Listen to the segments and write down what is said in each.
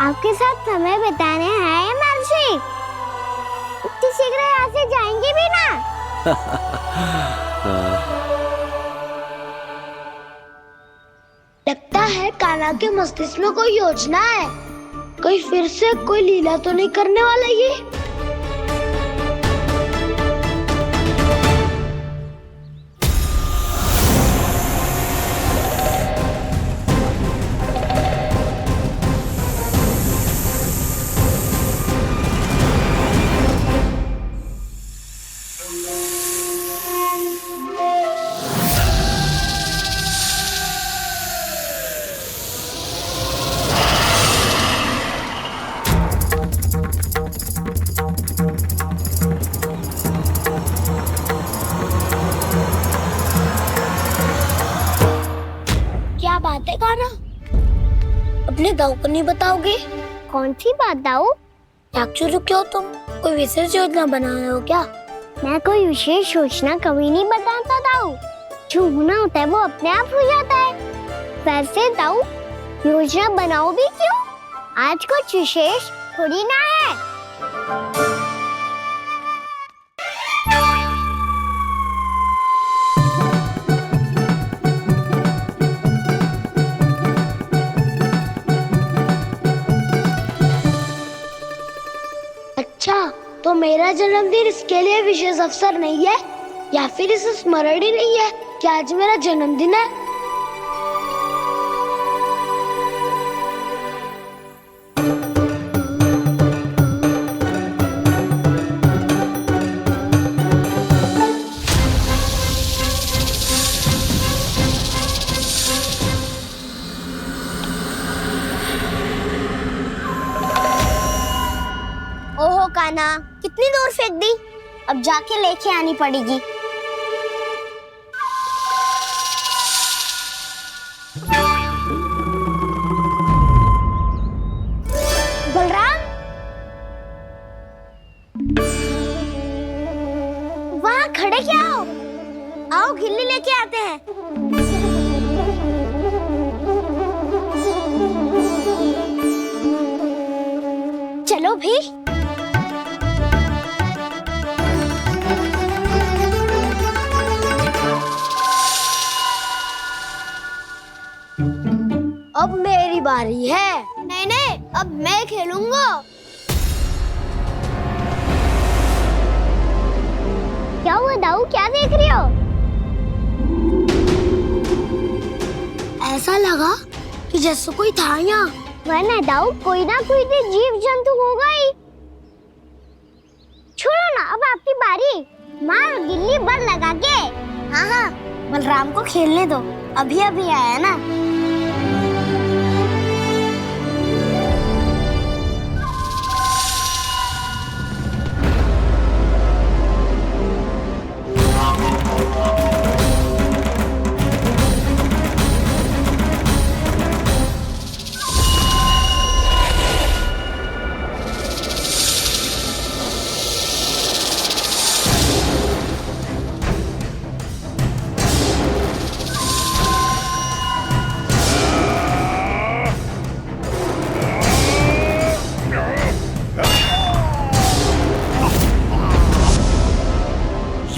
आपके साथ समय बिताने हैं महर्षि। इतनी शीघ्र यहाँ से जाएंगे भी ना? लगता है कान्हा के मस्तिष्क में कोई योजना है। कोई फिर से कोई लीला तो नहीं करने वाला ये? क्या बात है कान्हा? अपने दाऊ को नहीं बताओगे? कौन सी बात दाऊ? याक्षु रुके हो तुम? कोई विशेष योजना बना रहे हो क्या? मैं कोई विशेष योजना कभी नहीं बताता दाऊ। जो होना होता है वो अपने आप हो जाता है। वैसे दाऊ, योजना बनाओ भी क्यों? आज कुछ विशेष थोड़ी ना है। अच्छा, तो मेरा जन्मदिन इसके लिए विशेष अवसर नहीं है, या फिर इसे स्मरण ही नहीं है कि आज मेरा जन्मदिन है? ओहो कान्हा, कितनी दूर फेंक दी? अब जाके लेके आनी पड़ेगी। बलराम, वहाँ खड़े क्या हो? आओ गिल्ली लेके आते हैं। चलो भी। अब मेरी बारी है। नहीं नहीं, अब मैं खेलूंगा। क्या हुआ दाऊ, क्या देख रही हो? ऐसा लगा कि जैसे कोई था यहाँ। वरना दाऊ, कोई ना कोई तो जीव जंतु होगा ही। छोड़ो ना, अब आपकी बारी। मार गिल्ली बल लगा के। हाँ हाँ, बलराम को खेलने दो, अभी अभी आया ना।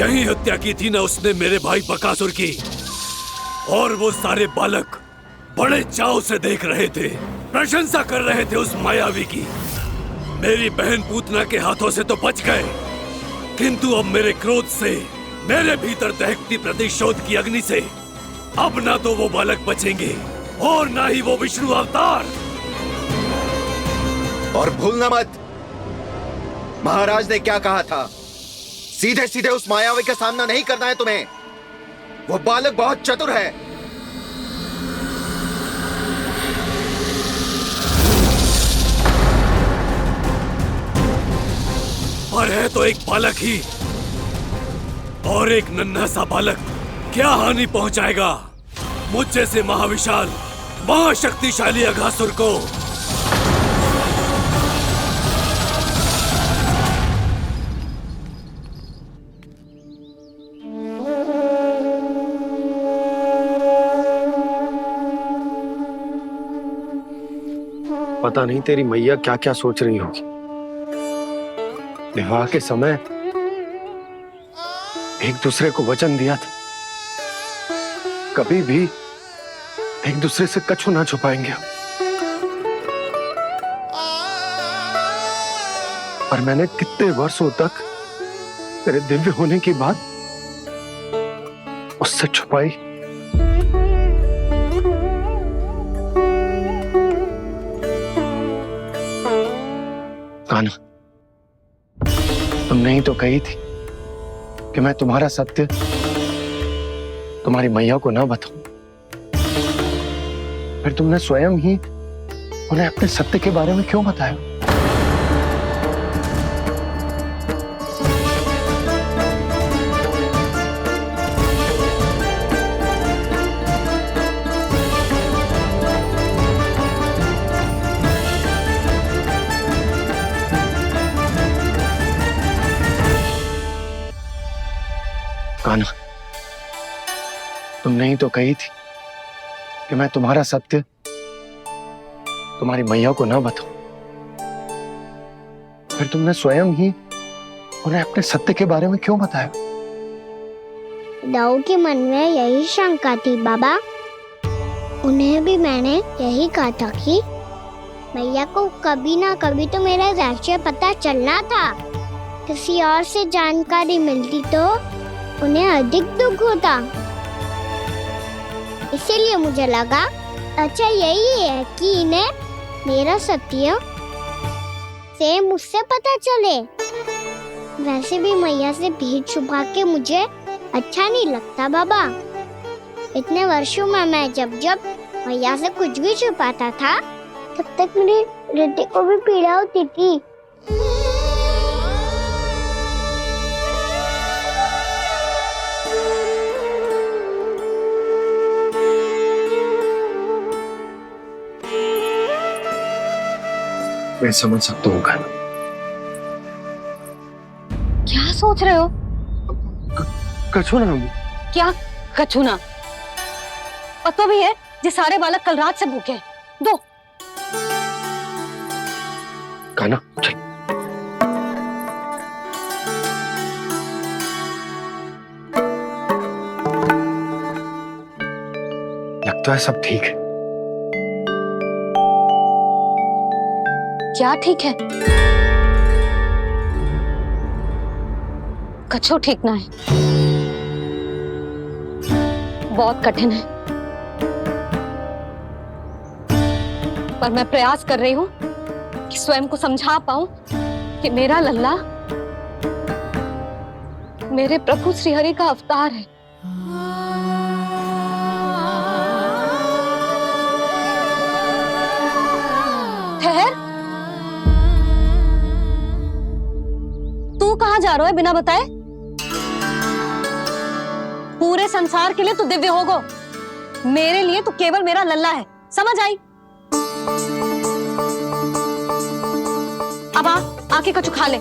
यही हत्या की थी ना उसने मेरे भाई बकासुर की। और वो सारे बालक बड़े चाव से देख रहे थे, प्रशंसा कर रहे थे उस मायावी की। मेरी बहन पूतना के हाथों से तो बच गए, किंतु अब मेरे क्रोध से, मेरे भीतर दहकती प्रतिशोध की अग्नि से अब ना तो वो बालक बचेंगे और ना ही वो विष्णु अवतार। और भूलना मत, महाराज ने क्या कहा था। सीधे सीधे उस मायावी का सामना नहीं करना है तुम्हें। वो बालक बहुत चतुर है। पर है तो एक बालक ही, और एक नन्हा सा बालक क्या हानि पहुंचाएगा मुझ जैसे महाविशाल महाशक्तिशाली अघासुर को। पता नहीं तेरी मैया क्या क्या सोच रही होगी। विवाह के समय एक दूसरे को वचन दिया था, कभी भी एक दूसरे से कछु ना छुपाएंगे। पर मैंने कितने वर्षों तक तेरे दिव्य होने की बात उससे छुपाई। कान्हा, तुमने ही तो कही थी कि मैं तुम्हारा सत्य तुम्हारी मैया को ना बताऊं। फिर तुमने स्वयं ही उन्हें अपने सत्य के बारे में क्यों बताया? कान्हा, तुमने ही तो कही थी कि मैं तुम्हारा सत्य तुम्हारी मैया को ना बताऊं। फिर तुमने स्वयं ही उन्हें अपने सत्य के बारे में क्यों बताया? दाऊ के मन में यही शंका थी बाबा। उन्हें भी मैंने यही कहा था कि मैया को कभी ना कभी तो मेरा रहस्य पता चलना था। किसी और से जानकारी मिलती तो उन्हें अधिक दुख होता। इसीलिए मुझे लगा अच्छा यही है कि इन्हें मेरा सत्य से मुझसे पता चले। वैसे भी मैया से भेद छुपा के मुझे अच्छा नहीं लगता बाबा। इतने वर्षों में मैं जब जब मैया से कुछ भी छुपाता था तब तक मेरी हृदय को भी पीड़ा होती थी। मैं समझ सकता हूँ कान्हा। क्या सोच रहे हो? कछु ना। क्या कछु ना? पता भी है ये सारे बालक कल रात से भूखे हैं। दो। कान्हा चल। लगता है सब ठीक है। क्या ठीक है? कछु ठीक ना है। बहुत कठिन है, पर मैं प्रयास कर रही हूं कि स्वयं को समझा पाऊं कि मेरा लल्ला मेरे प्रभु श्रीहरि का अवतार है। ठहर, तू कहाँ जा रहा है बिना बताए? पूरे संसार के लिए तू दिव्य होगो, मेरे लिए तू केवल मेरा लल्ला है। समझ आई? अब आके कछु खा ले।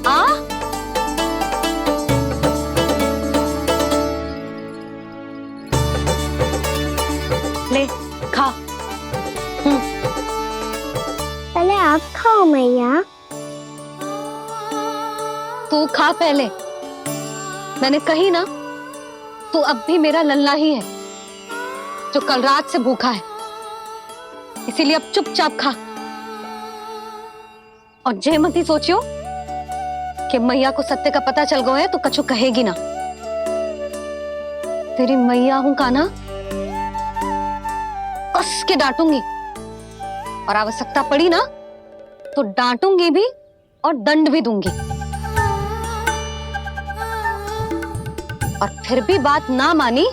आ ले खा। पहले आप खाओ मैया। तू खा पहले। मैंने कही ना, तू अब भी मेरा लल्ला ही है जो कल रात से भूखा है। इसीलिए अब चुपचाप खा और जय मत ही सोचियो कि मैया को सत्य का पता चल गया है तो कछु कहेगी ना। तेरी मैया हूं कान्हा, कस के डांटूंगी और आवश्यकता पड़ी ना तो डांटूंगी भी और दंड भी दूंगी। और फिर भी बात ना मानी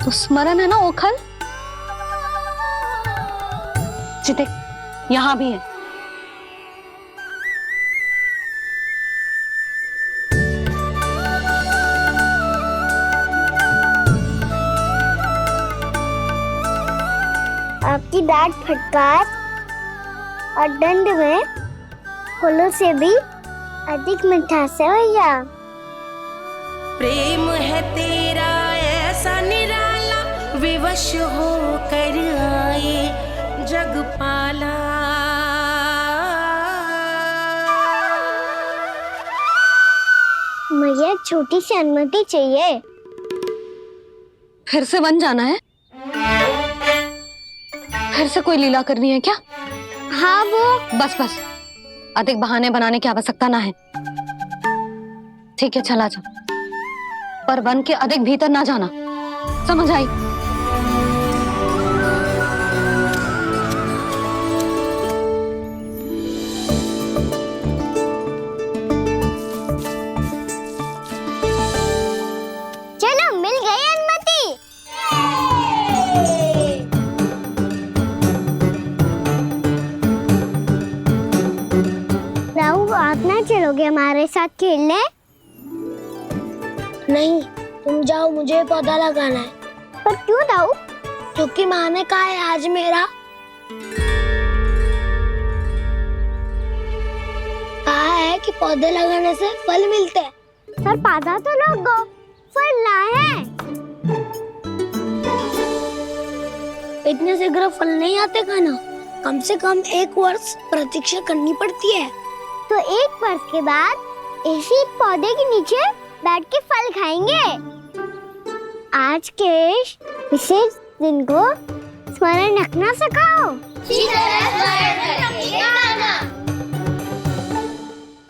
तो स्मरण है ना ओखल? देख यहां भी है। आपकी डांट फटकार और दंड में फूलों से भी अधिक मिठास है भैया। प्रेम है तेरा ऐसा निराला, वश हो कर आए जगपाला। मुझे एक छोटी सी अनुमति चाहिए। फिर से वन जाना है? फिर से कोई लीला करनी है क्या? हाँ वो बस बस, अधिक बहाने बनाने की आवश्यकता ना है। ठीक है, चला जा, पर वन के अधिक भीतर ना जाना, समझ आई? चलो, मिल गई अनुमति। राहु, आप ना चलोगे हमारे साथ खेलने? नहीं, तुम जाओ, मुझे पौधा लगाना है। पर क्यों दाऊ? क्योंकि माँ ने कहा है आज मेरा कहा है कि पौधे लगाने से फल मिलते हैं। पर पौधा तो लगो, फल ना है। इतने शीघ्र फल नहीं आते खाना, कम से कम 1 वर्ष प्रतीक्षा करनी पड़ती है। तो 1 वर्ष के बाद इसी पौधे के नीचे बैठ के फल खाएंगे। आज के विशेष दिन को स्मरण रखना सिखाओ।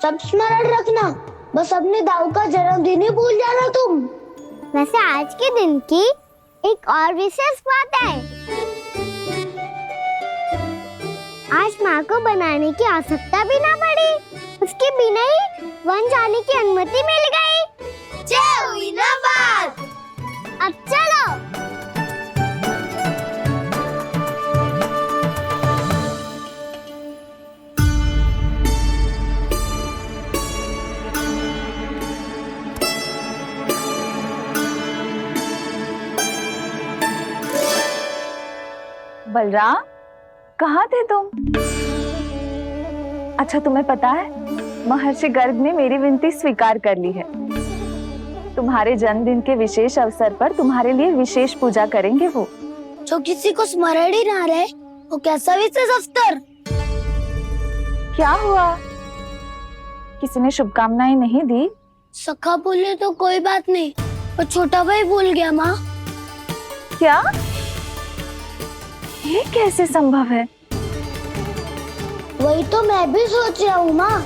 सब स्मरण रखना, बस अपने दाऊ का जन्मदिन ही भूल जाना तुम। वैसे आज के दिन की एक और विशेष बात है। आज माँ को बनाने की आवश्यकता भी ना पड़ी, उसके बिना ही वन जाने की अनुमति मिल गई। जय हुई ना बात। अब चलो। बलराम, कहाँ थे तुम? अच्छा, तुम्हें पता है महर्षि गर्ग ने मेरी विनती स्वीकार कर ली है। तुम्हारे जन्मदिन के विशेष अवसर पर तुम्हारे लिए विशेष पूजा करेंगे वो। जो किसी को स्मरण ही ना रहे, वो कैसा विशेष अवसर? क्या हुआ? किसी ने शुभकामनाएं नहीं दी? सखा बोले तो कोई बात नहीं, पर छोटा भाई भूल गया माँ। क्या? ये कैसे संभव है? वही तो मैं भी सोच रहा हूँ माँ।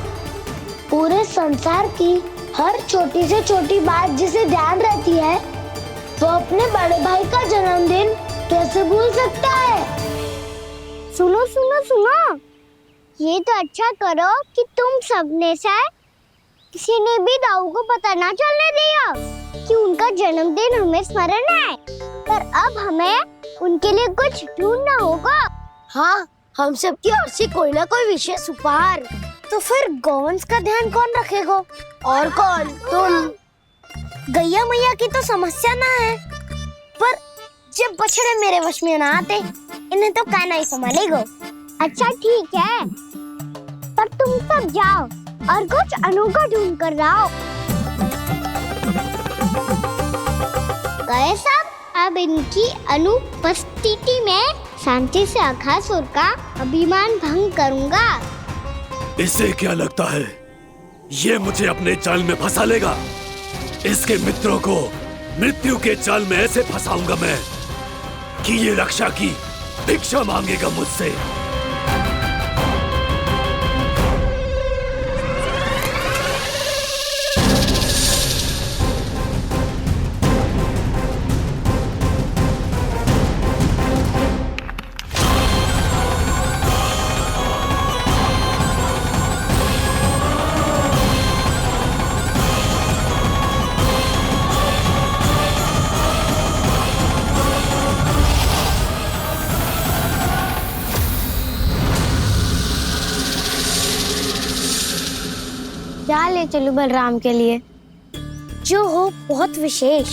पूरे संसार की हर छोटी से छोटी बात जिसे ध्यान रहती है, वो अपने बड़े भाई का जन्मदिन कैसे भूल सकता है? सुनो सुनो सुनो, ये तो अच्छा करो कि तुम सबने से किसी ने भी दाऊ को पता ना चलने दिया कि उनका जन्मदिन हमें स्मरण है। पर अब हमें उनके लिए कुछ ढूंढना होगा। हाँ, हम सबकी ओर से कोई ना कोई विशेष उपहार। तो फिर गौवंश का ध्यान कौन रखेगा? और कौन? तुम। गैया मैया की तो समस्या ना है, पर जब बछड़े मेरे वश में ना आते, इन्हें तो कान्हा ही संभालेगा। अच्छा ठीक है, पर तुम सब जाओ और कुछ अनोखा ढूंढ कर लाओ। गए सब? अब इनकी अनुपस्थिति में शांति से अघासुर का अभिमान भंग करूंगा। इसे क्या लगता है ये मुझे अपने जाल में फंसा लेगा? इसके मित्रों को मृत्यु के जाल में ऐसे फंसाऊंगा मैं कि ये रक्षा की भिक्षा मांगेगा मुझसे। क्या ले चलूं बलराम के लिए जो हो बहुत विशेष?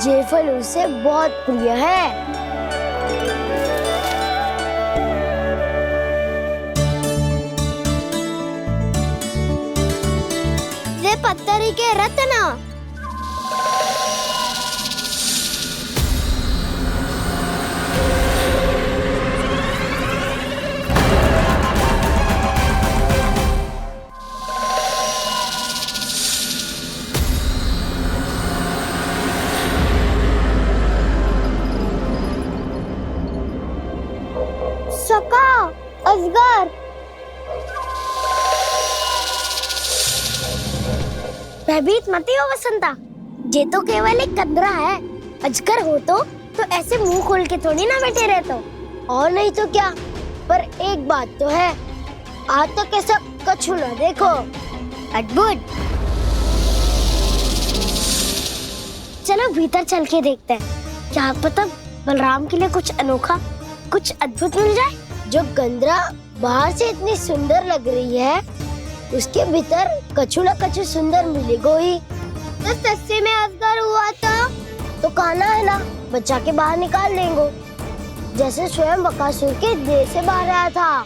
ये फल उसे बहुत प्रिय है। सीधे पत्थरी के रत्न। सका, असगर, भयभीत मत हो वसंता, ये तो केवल एक कंदरा है। अजगर हो तो ऐसे मुंह खोल के थोड़ी ना बैठे रहते। और नहीं तो क्या। पर एक बात तो है, आज तक ऐसा कछु न देखो। अद्भुत। चलो भीतर चल के देखते हैं, क्या पता बलराम के लिए कुछ अनोखा, कुछ अद्भुत मिल जाए। जो गंदरा बाहर से इतनी सुंदर लग रही है, उसके भीतर कछु न कछु सुंदर मिलेगा ही। तो सस्ते में अजगर हुआ तो कहना है ना, बच्चा के बाहर निकाल लेंगे, जैसे स्वयं बकासुर के देह से बाहर आया था।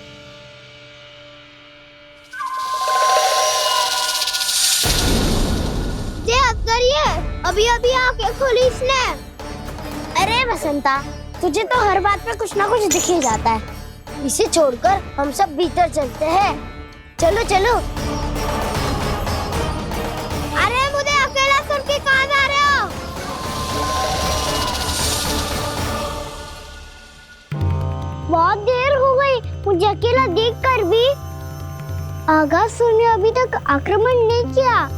ये अजगर ही है, अभी अभी आंखें खोली इसने। अरे वसंता, तुझे तो हर बात पे कुछ ना कुछ दिख ही जाता है। इसे छोड़कर हम सब भीतर चलते हैं। चलो चलो। अरे मुझे अकेला सुन के कहाँ जा रहे हो? बहुत देर हो गई मुझे अकेला देखकर भी। आगासुर ने अभी तक आक्रमण नहीं किया।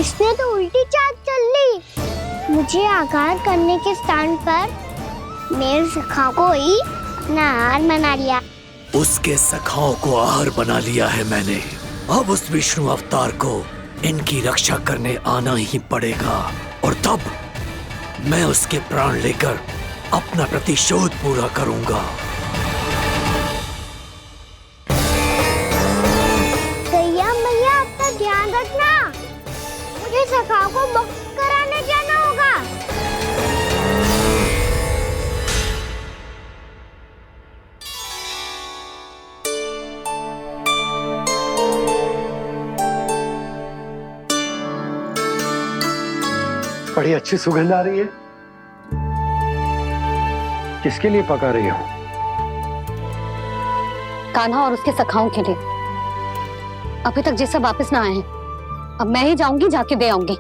इसने तो उल्टी चाल चल ली। मुझे आघात करने के स्थान पर मेरे सखा को ही आहार बना लिया। उसके सखाओं को आहार बना लिया है मैंने। अब उस विष्णु अवतार को इनकी रक्षा करने आना ही पड़ेगा, और तब मैं उसके प्राण लेकर अपना प्रतिशोध पूरा करूंगा। गैया मैया, अपना ध्यान रखना। मुझे सखा को मुक्त कराने जाना होगा। बड़ी अच्छी सुगंध आ रही है। किसके लिए पका रही हो? कान्हा और उसके सखाओं के लिए। अभी तक जैसे वापस ना आए हैं, अब मैं ही जाऊंगी, जाके दे आऊंगी।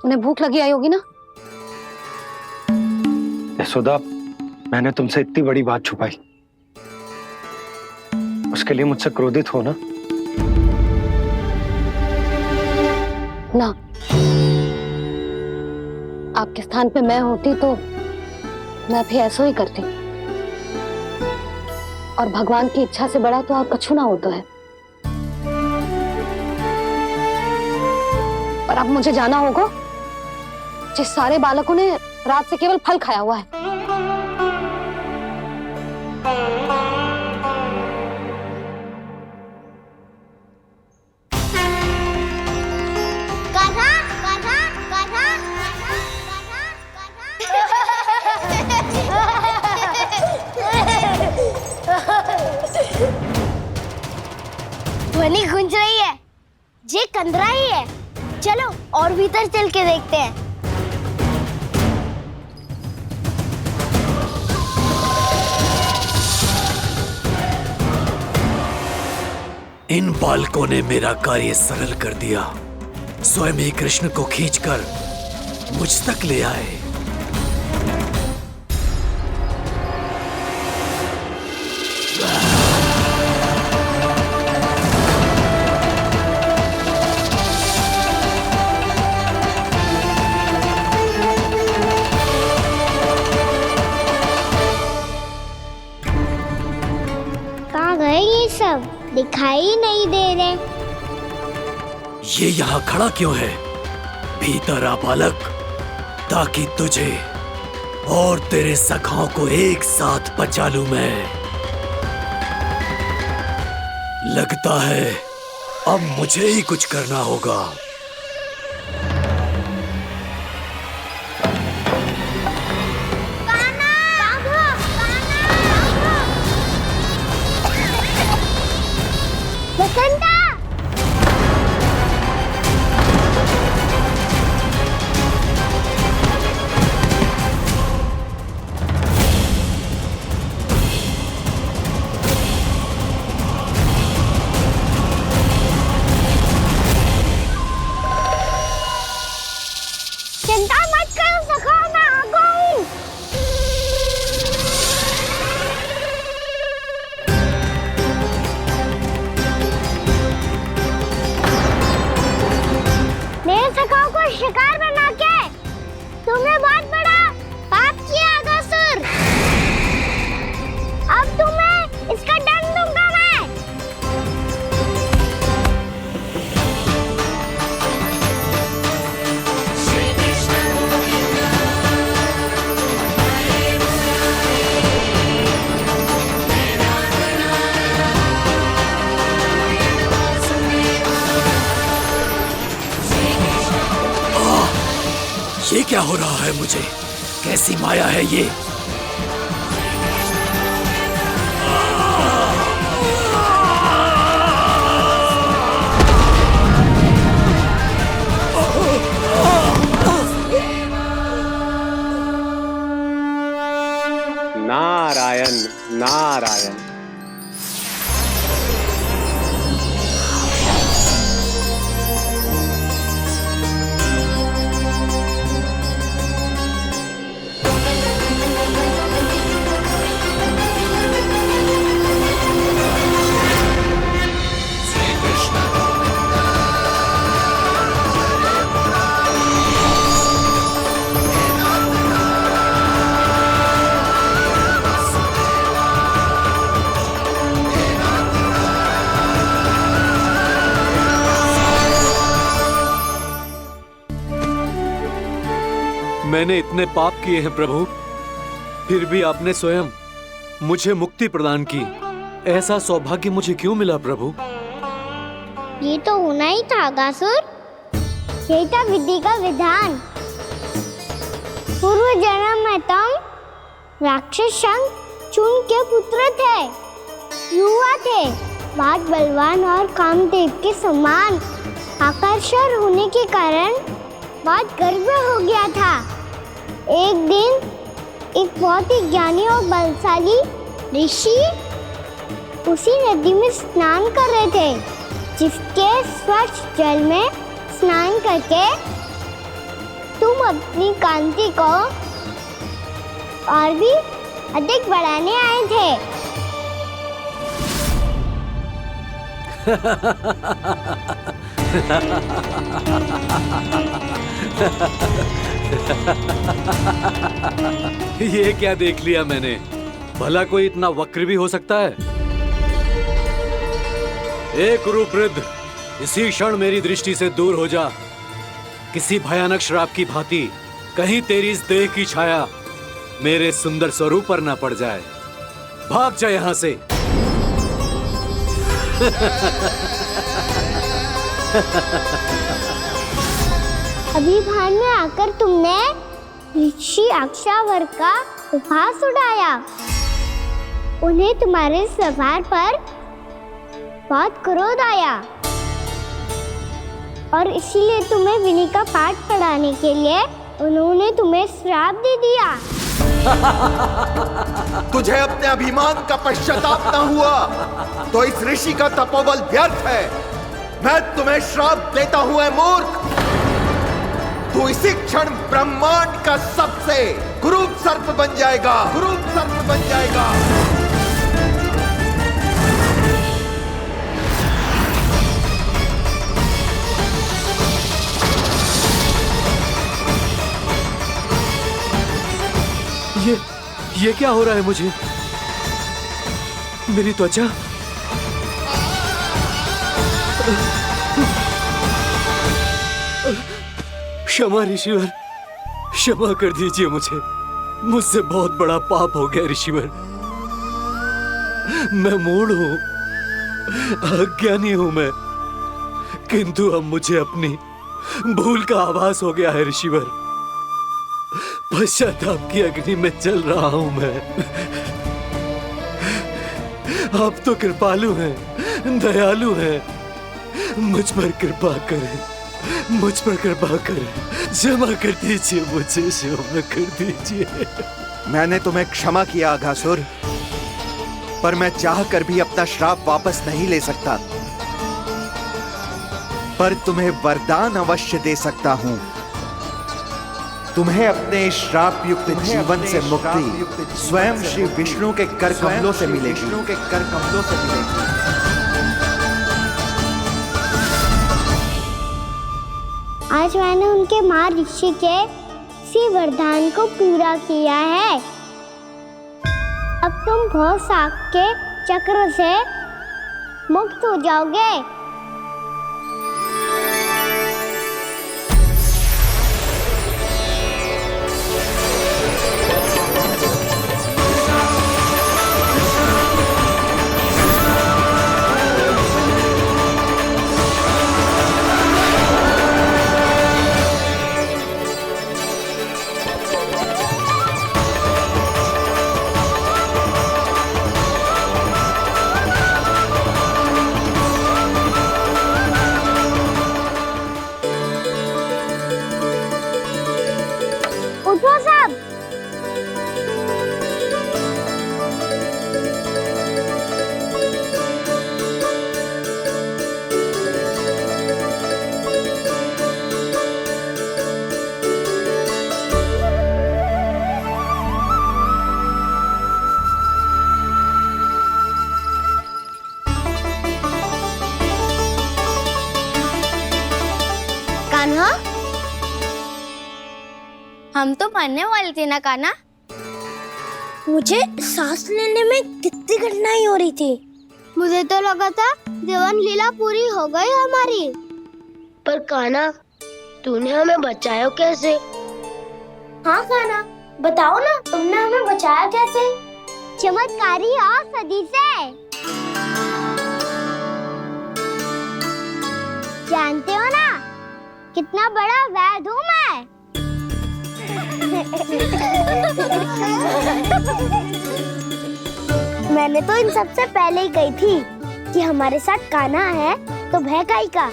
उन्हें भूख लगी आई होगी ना। यशोदा, मैंने तुमसे इतनी बड़ी बात छुपाई, उसके लिए मुझसे क्रोधित हो ना? ना, आपके स्थान पे मैं होती तो मैं भी ऐसा ही करती। और भगवान की इच्छा से बड़ा तो और कछु ना होता है। पर अब मुझे जाना होगा। जिस सारे बालकों ने रात से केवल फल खाया हुआ है। कान्हा, कान्हा, कान्हा, ध्वनि गूंज रही है। ये कंदरा ही है। चलो और भीतर चल के देखते हैं। इन बालकों ने मेरा कार्य सरल कर दिया। स्वयं ही कृष्ण को खींचकर मुझ तक ले आए। कहाँ गए ये सब? दिखाई नहीं दे रहे। ये यहाँ खड़ा क्यों है? भीतर आ बालक, ताकि तुझे और तेरे सखाओं को एक साथ बचा लूं मैं। लगता है अब मुझे ही कुछ करना होगा। बसंता! चिंता मत करो सखा, मैं आ गई। मेरे सखाओं को शिकार बना के तुमने बहुत बड़ा पाप किया अगासुर। अब तुम्हें इसका दंड दूंगा मैं। ये क्या हो रहा है मुझे? कैसी माया है ये? नारायण नारायण। मैंने इतने पाप किए हैं प्रभु, फिर भी आपने स्वयं मुझे मुक्ति प्रदान की। ऐसा सौभाग्य मुझे क्यों मिला प्रभु? ये तो होना ही था अगासुर। यही था विधि का विधान। पूर्व जन्म में तुम राक्षस शंखचूड़ के पुत्र थे, युवा थे, बहुत बलवान और कामदेव के समान। आकर्षण होने के कारण बहुत गर्व हो गया था। एक दिन एक बहुत ही ज्ञानी और बलशाली ऋषि उसी नदी में स्नान कर रहे थे, जिसके स्वच्छ जल में स्नान करके तुम अपनी कांति को और भी अधिक बढ़ाने आए थे। ये क्या देख लिया मैंने? भला कोई इतना वक्र भी हो सकता है? एक कुरुवृद्ध, इसी क्षण मेरी दृष्टि से दूर हो जा। किसी भयानक श्राप की भांति कहीं तेरी इस देह की छाया मेरे सुंदर स्वरूप पर न पड़ जाए। भाग जा यहाँ से। अभी भान में आकर तुमने ऋषि अक्षावर का उपहास उड़ाया। उन्हें तुम्हारे व्यवहार पर बहुत क्रोध आया और इसीलिए तुम्हें विनय का पाठ पढ़ाने के लिए उन्होंने तुम्हें श्राप दे दिया। तुझे अपने अभिमान का पश्चाताप न हुआ तो इस ऋषि का तपोबल व्यर्थ है। मैं तुम्हें श्राप देता हूं ऐ मूर्ख। तू इसी क्षण ब्रह्मांड का सबसे कुरूप सर्प बन जाएगा, कुरूप सर्प बन जाएगा। ये क्या हो रहा है मुझे? मेरी त्वचा क्षमा ऋषिवर, क्षमा कर दीजिए मुझे। मुझसे बहुत बड़ा पाप हो गया ऋषिवर। मैं मूढ़ हूं, अज्ञानी हूं मैं, किंतु अब मुझे अपनी भूल का आभास हो गया है ऋषिवर। पश्चाताप की अग्नि में जल रहा हूं मैं। आप तो कृपालु हैं, दयालु हैं, मुझ पर कृपा करें, मुझ पर कृपा करें, क्षमा कर दीजिए मुझे, क्षमा कर दीजिए। मैंने तुम्हें क्षमा किया अघासुर, पर मैं चाहकर भी अपना श्राप वापस नहीं ले सकता। पर तुम्हें वरदान अवश्य दे सकता हूं। तुम्हें अपने श्राप युक्त जीवन से मुक्ति स्वयं श्री विष्णु के कर कमलों से मिलेगी। आज मैंने उनके माँ ऋषि के इसी वरदान को पूरा किया है। अब तुम भव साग के चक्र से मुक्त हो जाओगे। उठो सब। कान्हा, हम तो मरने वाले थे ना कान्हा। मुझे सांस लेने में कितनी कठिनाई हो रही थी। मुझे तो लगा था जीवन लीला पूरी हो गई हमारी। पर कान्हा, तूने हमें बचाया कैसे? हाँ कान्हा, बताओ ना, तुमने हमें बचाया कैसे? चमत्कारी औषधि से। जानते हो ना कितना बड़ा वैद्य हूँ मैं। मैंने तो इन सबसे पहले ही कही थी कि हमारे साथ कान्हा है तो भय काई का।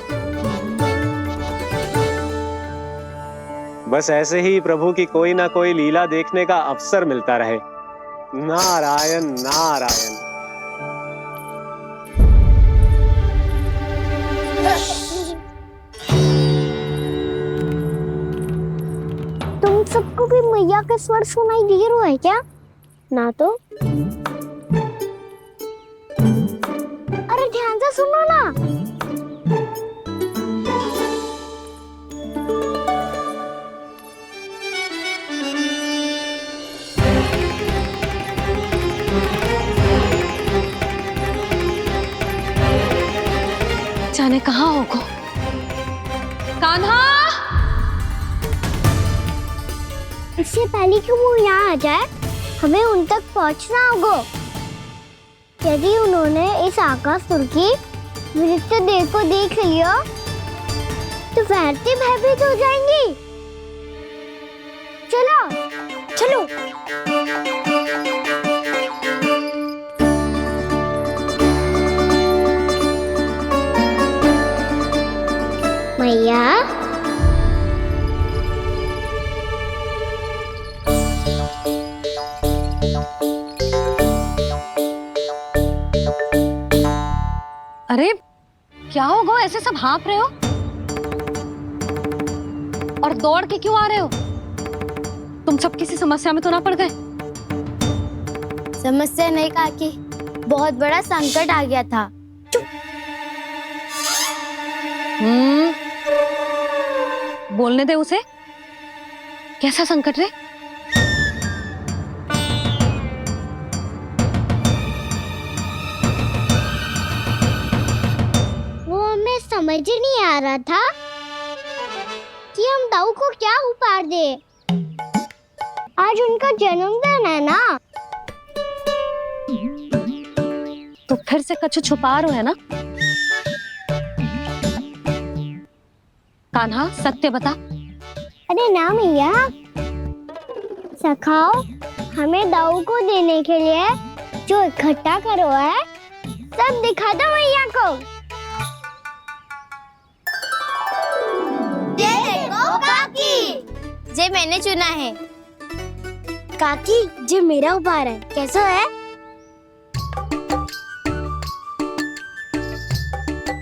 बस ऐसे ही प्रभु की कोई ना कोई लीला देखने का अवसर मिलता रहे। नारायण नारायण। तुम सबको भी मैया के स्वर सुनाई दे रहा है क्या? ना तो। अरे ध्यान से सुनो ना। जाने कहाँ होगो? कान्हा! इससे पहले कि वो यहाँ आ जाए, हमें उन तक पहुँचना होगा। यदि उन्होंने इस आकासुर की नृत्य देह को देख लिया, तो वैरती भयभीत हो जाएंगी। चलो, चलो। मैया, अरे क्या हो गो, ऐसे सब हाँफ रहे हो और दौड़ के क्यों आ रहे हो? तुम सब किसी समस्या में तो ना पड़ गए? समस्या नहीं काकी, बहुत बड़ा संकट आ गया था। बोलने दे उसे। कैसा संकट रे? वो हमें समझ ही नहीं आ रहा था कि हम दाऊ को क्या उपहार दे। आज उनका जन्मदिन है ना, तो फिर से कछु छुपा रहे हो है ना? कान्हा सत्य बता। अरे ना मैया, सखाओ हमें दाऊ को देने के लिए जो इकट्ठा करो है सब दिखा दो मैया को। ये देखो काकी, जे मैंने चुना है। काकी, जे मेरा उपहार है, कैसा है?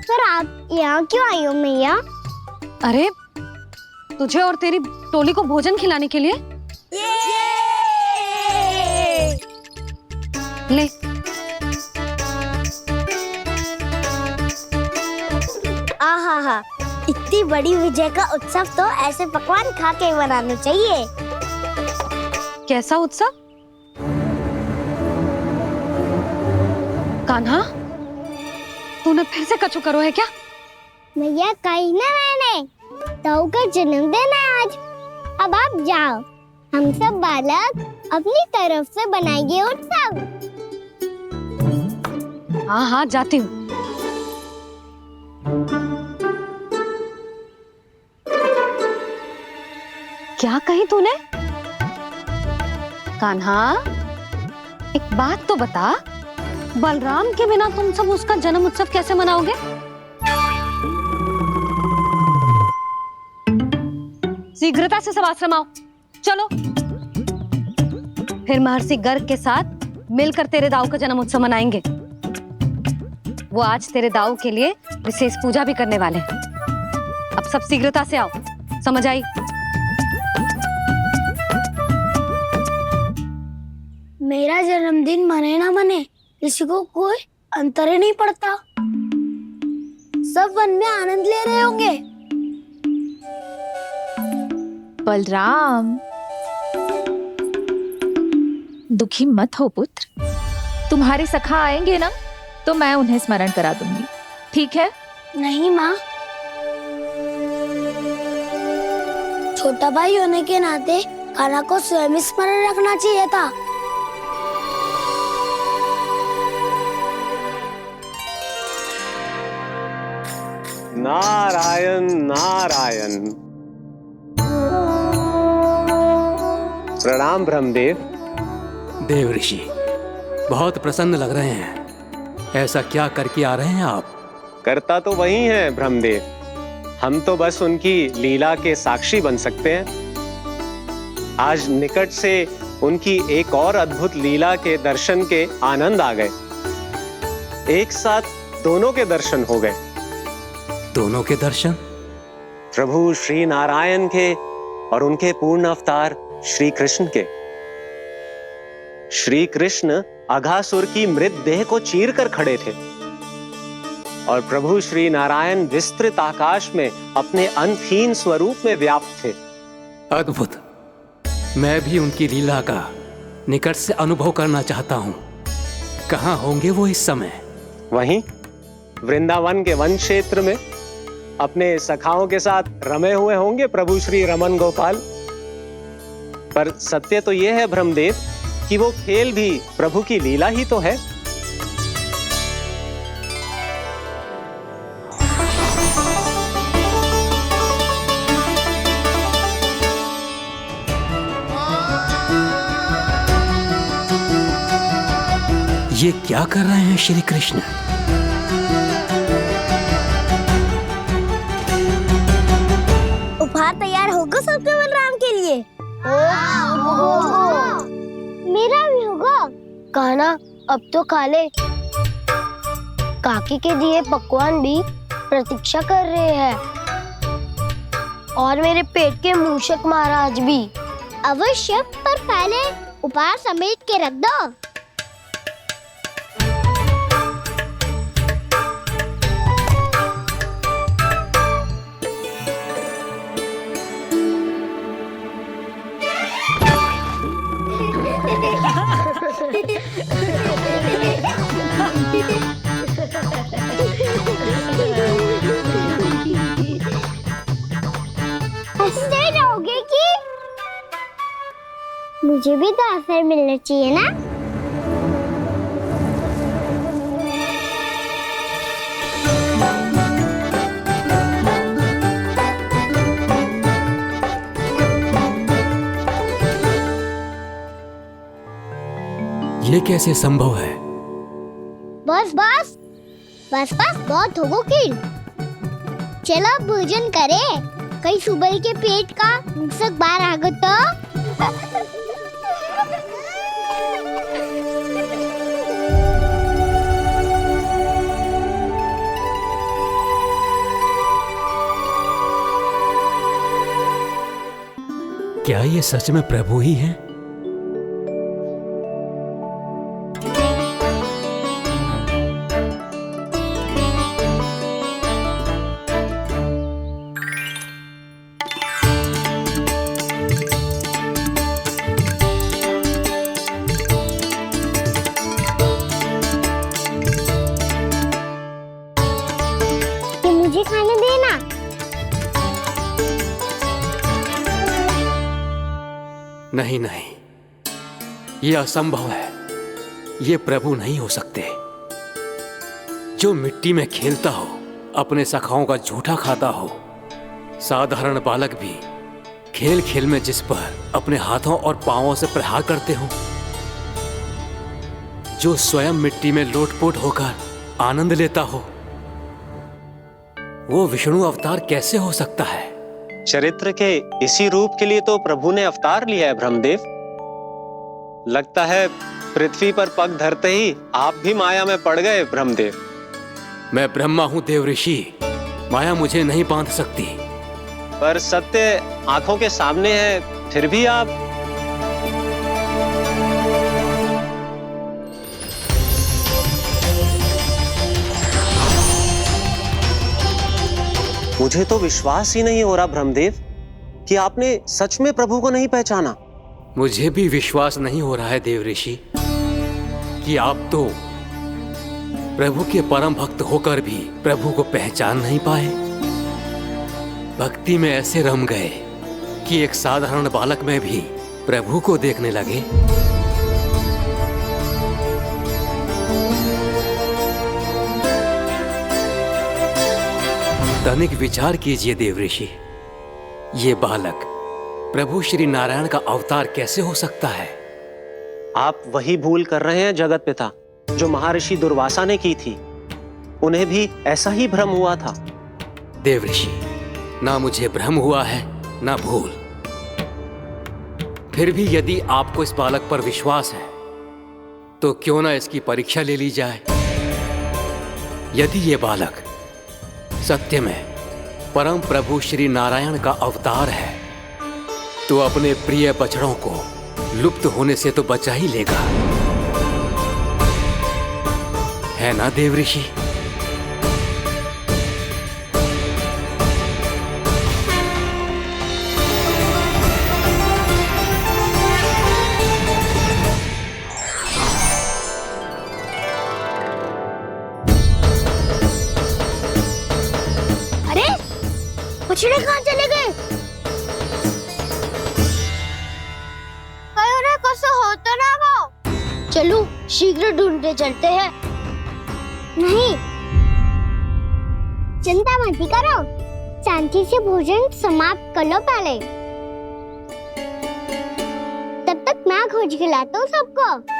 पर आप यहाँ क्यों आई हो मैया? अरे तुझे और तेरी टोली को भोजन खिलाने के लिए। ले आहा, इतनी बड़ी विजय का उत्सव तो ऐसे पकवान खा के मनाना चाहिए। कैसा उत्सव? कान्हा तूने फिर से कछु करो है क्या? मैया कहीं ना, मैंने दाऊ का जन्मदिन है आज। अब आप जाओ, हम सब बालक अपनी तरफ से बनाएंगे उत्सव। हाँ हाँ जाती हूँ। क्या कही तूने? कान्हा एक बात तो बता, बलराम के बिना तुम सब उसका जन्म उत्सव कैसे मनाओगे? शीघ्रता से सब आश्रम आओ, चलो। फिर महर्षि गर्ग के साथ मिलकर तेरे दाऊ का जन्म उत्सव मनाएंगे। वो आज तेरे दाऊ के लिए विशेष पूजा भी करने वाले हैं। अब सब शीघ्रता से आओ, समझ आई? मेरा जन्मदिन मने ना मने, किसी को कोई अंतर ही नहीं पड़ता। सब वन में आनंद ले रहे होंगे। बलराम, दुखी मत हो पुत्र। तुम्हारे सखा आएंगे ना तो मैं उन्हें स्मरण करा दूंगी, ठीक है? नहीं माँ, छोटा भाई होने के नाते कान्हा को स्वयं स्मरण रखना चाहिए था। नारायण नारायण। प्रणाम ब्रह्मदेव। देव ऋषि बहुत प्रसन्न लग रहे हैं। ऐसा क्या करके आ रहे हैं आप? करता तो वही है ब्रह्मदेव, हम तो बस उनकी लीला के साक्षी बन सकते हैं। आज निकट से उनकी एक और अद्भुत लीला के दर्शन के आनंद आ गए। एक साथ दोनों के दर्शन हो गए। दोनों के दर्शन? प्रभु श्री नारायण के और उनके पूर्ण अवतार श्री कृष्ण के। श्री कृष्ण अघासुर की मृत देह को चीर कर खड़े थे और प्रभु श्री नारायण विस्तृत आकाश में अपने अंतहीन स्वरूप में व्याप्त थे। अद्भुत। मैं भी उनकी लीला का निकट से अनुभव करना चाहता हूँ। कहाँ होंगे वो इस समय? वहीं वृंदावन के वन क्षेत्र में अपने सखाओं के साथ रमे हुए होंगे प्रभु श्री रमन गोपाल। पर सत्य तो यह है ब्रह्मदेव कि वो खेल भी प्रभु की लीला ही तो है। ये क्या कर रहे हैं श्री कृष्ण? उपहार तैयार होगा सबके बलराम के लिए। मेरा भी होगा। कान्हा अब तो खा ले। काकी के दिए पकवान भी प्रतीक्षा कर रहे हैं और मेरे पेट के मूषक महाराज भी। अवश्य, पर पहले उपहार समेट के रख दो। हंसते रहोगे कि? मुझे भी तो अवसर मिलना चाहिए ना। ये कैसे संभव है? बस बस बस बस बहुत हो वकील। चलो भोजन करे, कहीं सुबह के पेट का मुसक बाहर आ गो तो। क्या ये सच में प्रभु ही हैं? ये मुझे खाने देना। नहीं नहीं, ये असंभव है। ये प्रभु नहीं हो सकते। जो मिट्टी में खेलता हो, अपने सखाओं का झूठा खाता हो, साधारण बालक भी खेल खेल में जिस पर अपने हाथों और पांवों से प्रहार करते हो, जो स्वयं मिट्टी में लोटपोट होकर आनंद लेता हो, वो विष्णु अवतार कैसे हो सकता है? चरित्र के इसी रूप के लिए तो प्रभु ने अवतार लिया है ब्रह्मदेव। लगता है पृथ्वी पर पग धरते ही आप भी माया में पड़ गए ब्रह्मदेव। मैं ब्रह्मा हूं देव ऋषि, माया मुझे नहीं बांध सकती। पर सत्य आंखों के सामने है, फिर भी आप। मुझे तो विश्वास ही नहीं हो रहा ब्रह्मदेव कि आपने सच में प्रभु को नहीं पहचाना। मुझे भी विश्वास नहीं हो रहा है देव ऋषि कि आप तो प्रभु के परम भक्त होकर भी प्रभु को पहचान नहीं पाए। भक्ति में ऐसे रम गए कि एक साधारण बालक में भी प्रभु को देखने लगे। तनिक विचार कीजिए देव ऋषि, ये बालक प्रभु श्री नारायण का अवतार कैसे हो सकता है? आप वही भूल कर रहे हैं जगत पिता, जो महर्षि दुर्वासा ने की थी। उन्हें भी ऐसा ही भ्रम हुआ था। देव ऋषि, ना मुझे भ्रम हुआ है ना भूल। फिर भी यदि आपको इस बालक पर विश्वास है तो क्यों ना इसकी परीक्षा ले ली जाए। यदि ये बालक सत्य में परम प्रभु श्री नारायण का अवतार है तो अपने प्रिय बछड़ों को लुप्त होने से तो बचा ही लेगा, है ना देव ऋषि? अरे बछड़े कहाँ चले गए? हो तो ना वो। चलो शीघ्र ढूंढने चलते हैं। नहीं, चिंता मत करो, शांति से भोजन समाप्त कर लो पहले। तब तक मैं खोज के लाता हूँ सबको।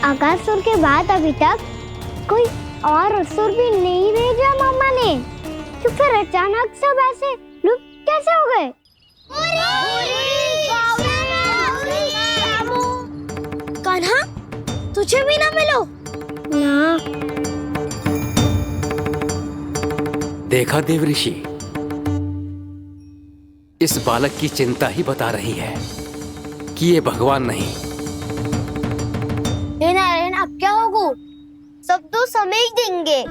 आकासुर के बाद अभी तक कोई और असुर भी नहीं भेजा मामा ने, तो फिर अचानक सब ऐसे लुप्त कैसे हो गए? कान्हा, तुझे भी ना मिलो ना। देखा देव ऋषि, इस बालक की चिंता ही बता रही है कि ये भगवान नहीं। हे नारायण, अब क्या होगा? सब तो समझ देंगे,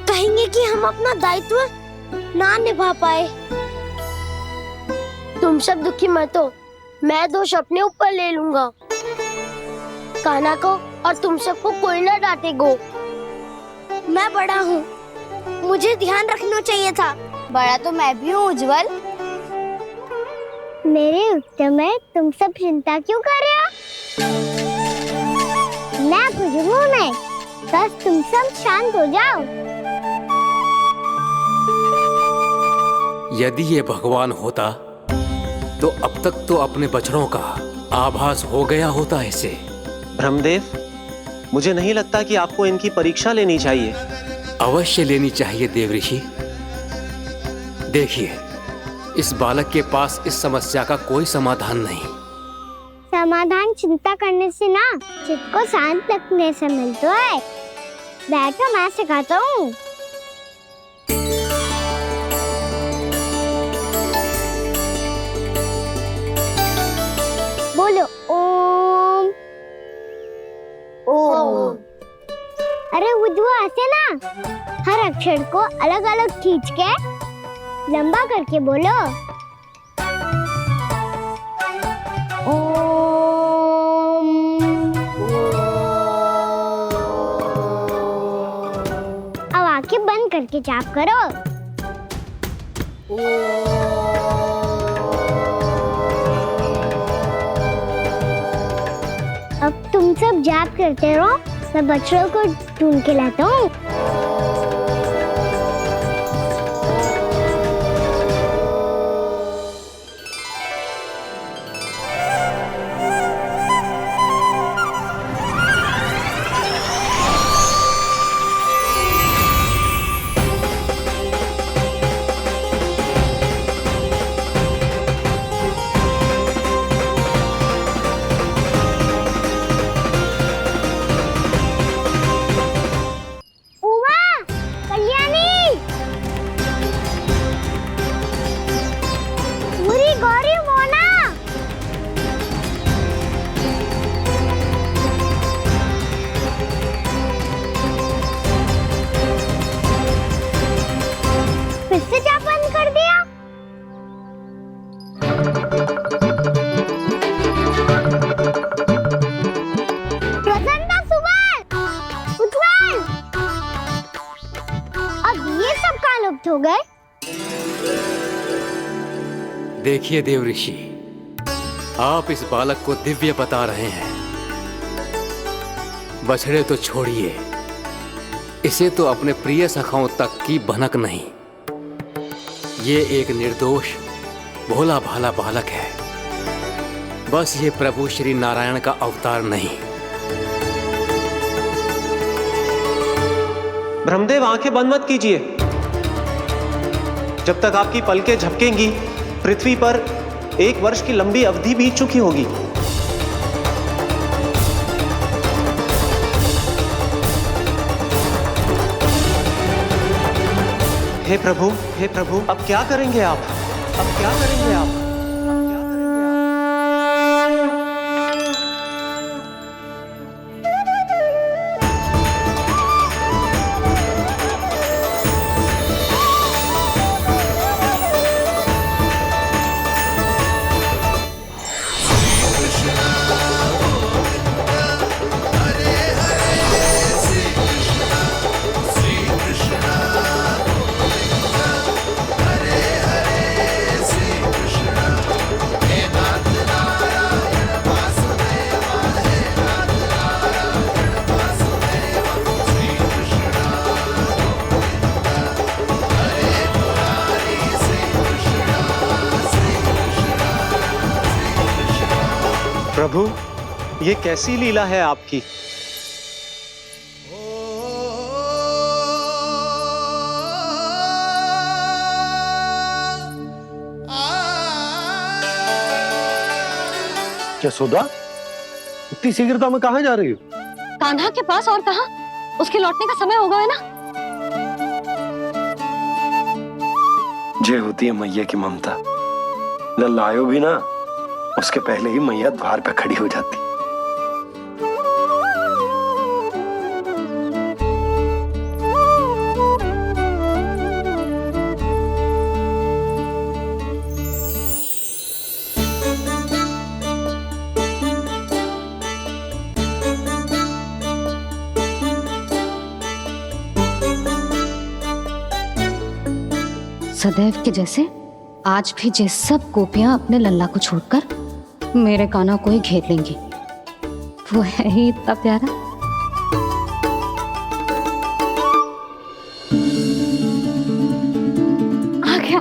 कहेंगे कि हम अपना दायित्व ना निभा पाए। तुम सब दुखी मत हो, मैं दोष अपने ऊपर ले लूंगा। कान्हा को और तुम सबको कोई ना डांटेगो। मैं बड़ा हूँ, मुझे ध्यान रखना चाहिए था। बड़ा तो मैं भी हूँ उज्जवल। मेरे उत्तर में तुम सब चिंता क्यों कर रहे हो? मैं कुछ हूँ नहीं, बस तुम सब शांत हो जाओ। यदि ये भगवान होता तो अब तक तो अपने बच्चों का आभास हो गया होता इसे। ब्रह्मदेव, मुझे नहीं लगता कि आपको इनकी परीक्षा लेनी चाहिए। अवश्य लेनी चाहिए देवऋषि। देखिए, इस बालक के पास इस समस्या का कोई समाधान नहीं। समाधान चिंता करने से ना, चित्त को शांत रखने से मिलता है। बैठो, मैं सिखाता हूँ। बोलो ओम। ओम। अरे उज्जवल, ऐसे ना हर अक्षर को अलग अलग खींच के लंबा करके बोलो। ओम। अब आंखें बंद करके जाप करो। अब तुम सब जाप करते रहो, मैं बच्चों को ढूंढ के लाता हूँ। हो गए। देखिए देवऋषि, आप इस बालक को दिव्य बता रहे हैं। बछड़े तो छोड़िए, इसे तो अपने प्रिय सखाओं तक की भनक नहीं। ये एक निर्दोष भोला भाला बालक है, बस ये प्रभु श्री नारायण का अवतार नहीं। ब्रह्मदेव, आंखें बंद मत कीजिए। जब तक आपकी पलकें झपकेंगी, पृथ्वी पर 1 वर्ष की लंबी अवधि बीत चुकी होगी। हे प्रभु, अब क्या करेंगे आप? अब क्या करेंगे आप? प्रभु, ये कैसी लीला है आपकी? यशोदा, इतनी शीघ्रता में कहाँ जा रही हो? कान्हा के पास, और कहाँ? उसके लौटने का समय हो गया है ना। जे होती है मैया की ममता, लल्लायो भी ना, उसके पहले ही मैया द्वार पे खड़ी हो जाती। सदैव के जैसे आज भी ये सब गोपियां अपने लल्ला को छोड़कर मेरे कान्हा को ही घेर लेंगी। वो है ही इतना प्यारा। आ गया।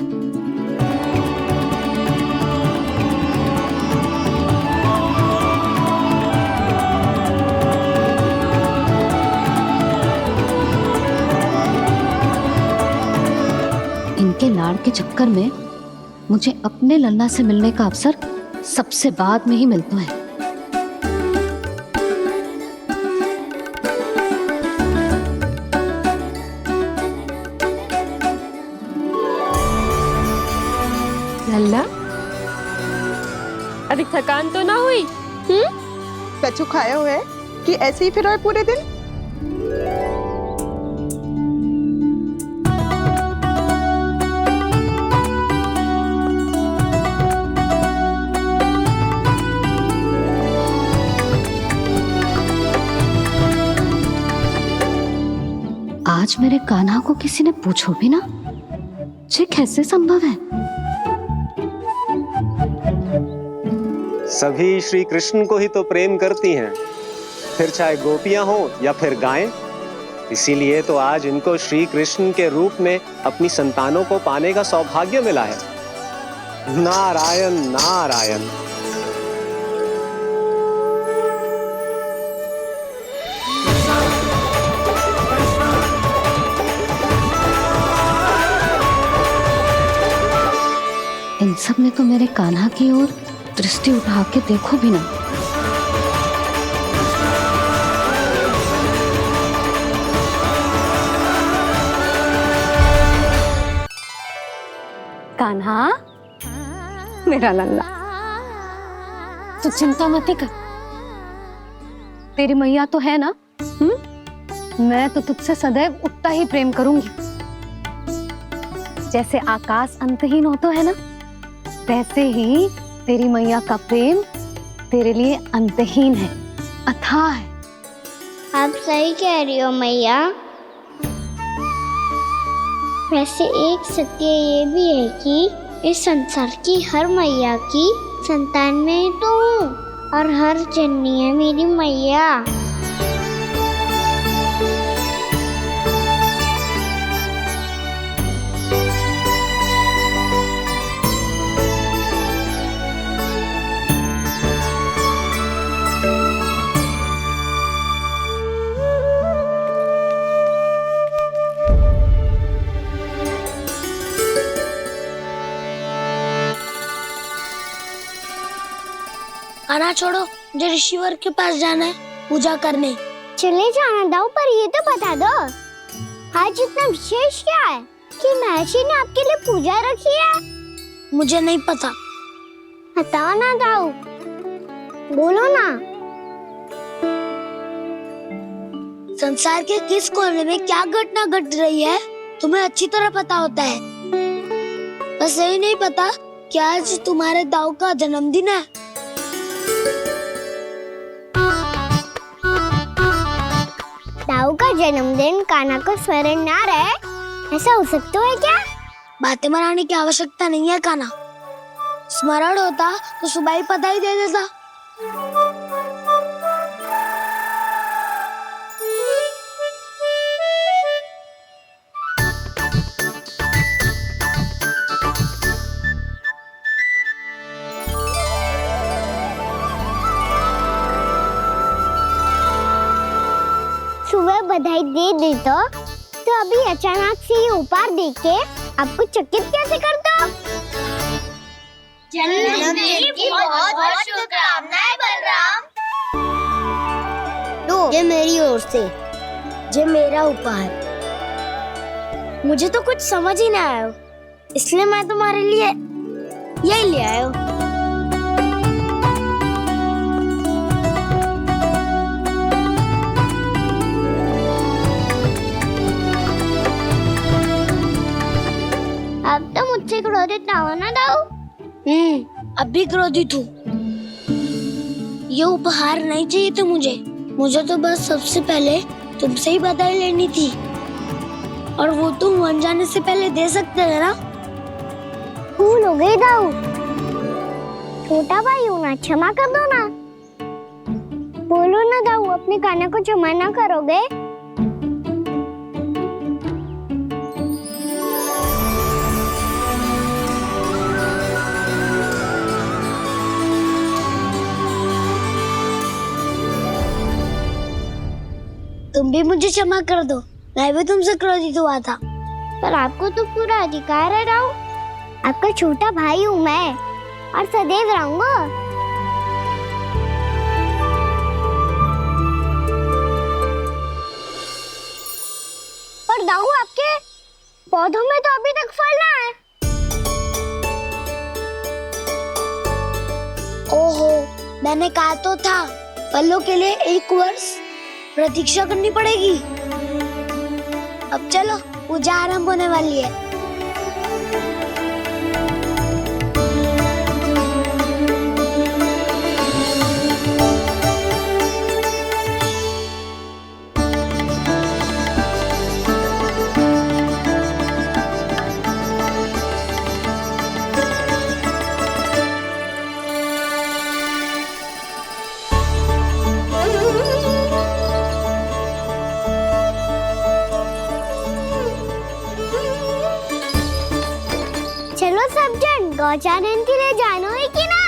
इनके लाड़ के चक्कर में मुझे अपने लल्ला से मिलने का अवसर सबसे बाद में ही मिलता है। लल्ला, अभी थकान तो ना हुई? कछु खाया हुआ है कि ऐसे ही फिर रहे पूरे दिन? आज मेरे कान्हा को किसी ने पूछो भी ना, ये कैसे संभव है? सभी श्री कृष्ण को ही तो प्रेम करती हैं, फिर चाहे गोपियां हो या फिर गायें। इसीलिए तो आज इनको श्री कृष्ण के रूप में अपनी संतानों को पाने का सौभाग्य मिला है। नारायण नारायण। इन सब ने तो मेरे कान्हा की ओर दृष्टि उठा के देखो भी ना। कान्हा, मेरा लल्ला, तू चिंता मत कर। तेरी मैया तो है ना? मैं तो तुझसे सदैव उतना ही प्रेम करूंगी। जैसे आकाश अंतहीन होता है ना, वैसे ही तेरी मैया का प्रेम तेरे लिए अंतहीन है, अथाह है। आप सही कह रही हो मैया। वैसे एक सत्य ये भी है कि इस संसार की हर मैया की संतान में तो हूँ और हर जननी है मेरी मैया। खाना छोड़ो, मुझे ऋषिवर के पास जाना है पूजा करने। चले जाना दाऊ, पर ये तो बता दो आज इतना विशेष क्या है कि महर्षि ने आपके लिए पूजा रखी है? मुझे नहीं पता। बताओ ना दाऊ, बोलो ना। संसार के किस कोने में क्या घटना घट रही है तुम्हें अच्छी तरह पता होता है। बस यही नहीं पता कि आज तुम्हारे दाऊ का जन्मदिन है। दाऊ का जन्मदिन कान्हा को स्मरण ना रहे, ऐसा हो सकता है क्या? बातें बनाने की आवश्यकता नहीं है कान्हा। स्मरण होता तो सुबह ही पता ही दे देता। सुबह बधाई दे दी तो अभी अचानक से ये उपहार देख के आपको चकित कैसे कर दो? जन्मदिन की बहुत शुभकामनाएं बलराम। लो, ये मेरी ओर से। ये मेरा उपहार। मुझे तो कुछ समझ ही ना आया, इसलिए मैं तुम्हारे लिए यही ले आया हूँ। अब तो मुझसे क्रोधित ना होना दाऊ। अब भी क्रोधित हूँ। ये उपहार नहीं चाहिए था मुझे तो बस सबसे पहले तुमसे ही बधाई लेनी थी, और वो तुम वन जाने से पहले दे सकते थे ना। भूल हो गई दाऊ। छोटा भाई हूँ ना, क्षमा कर दो ना। बोलो ना दाऊ, अपने कान्हा को क्षमा ना करोगे? तुम भी मुझे क्षमा कर दो, मैं भी तुमसे क्रोधित हुआ था। पर आपको तो पूरा अधिकार है दाऊ। आपका छोटा भाई हूँ मैं और सदैव रहूंगा। पर दाऊ, आपके पौधों में तो अभी तक फल ना है। ओहो, मैंने कहा तो था फलों के लिए 1 वर्ष प्रतीक्षा करनी पड़ेगी। अब चलो, पूजा आरंभ होने वाली है। चलो सब जन गौचारण के लिए जानो है कि ना?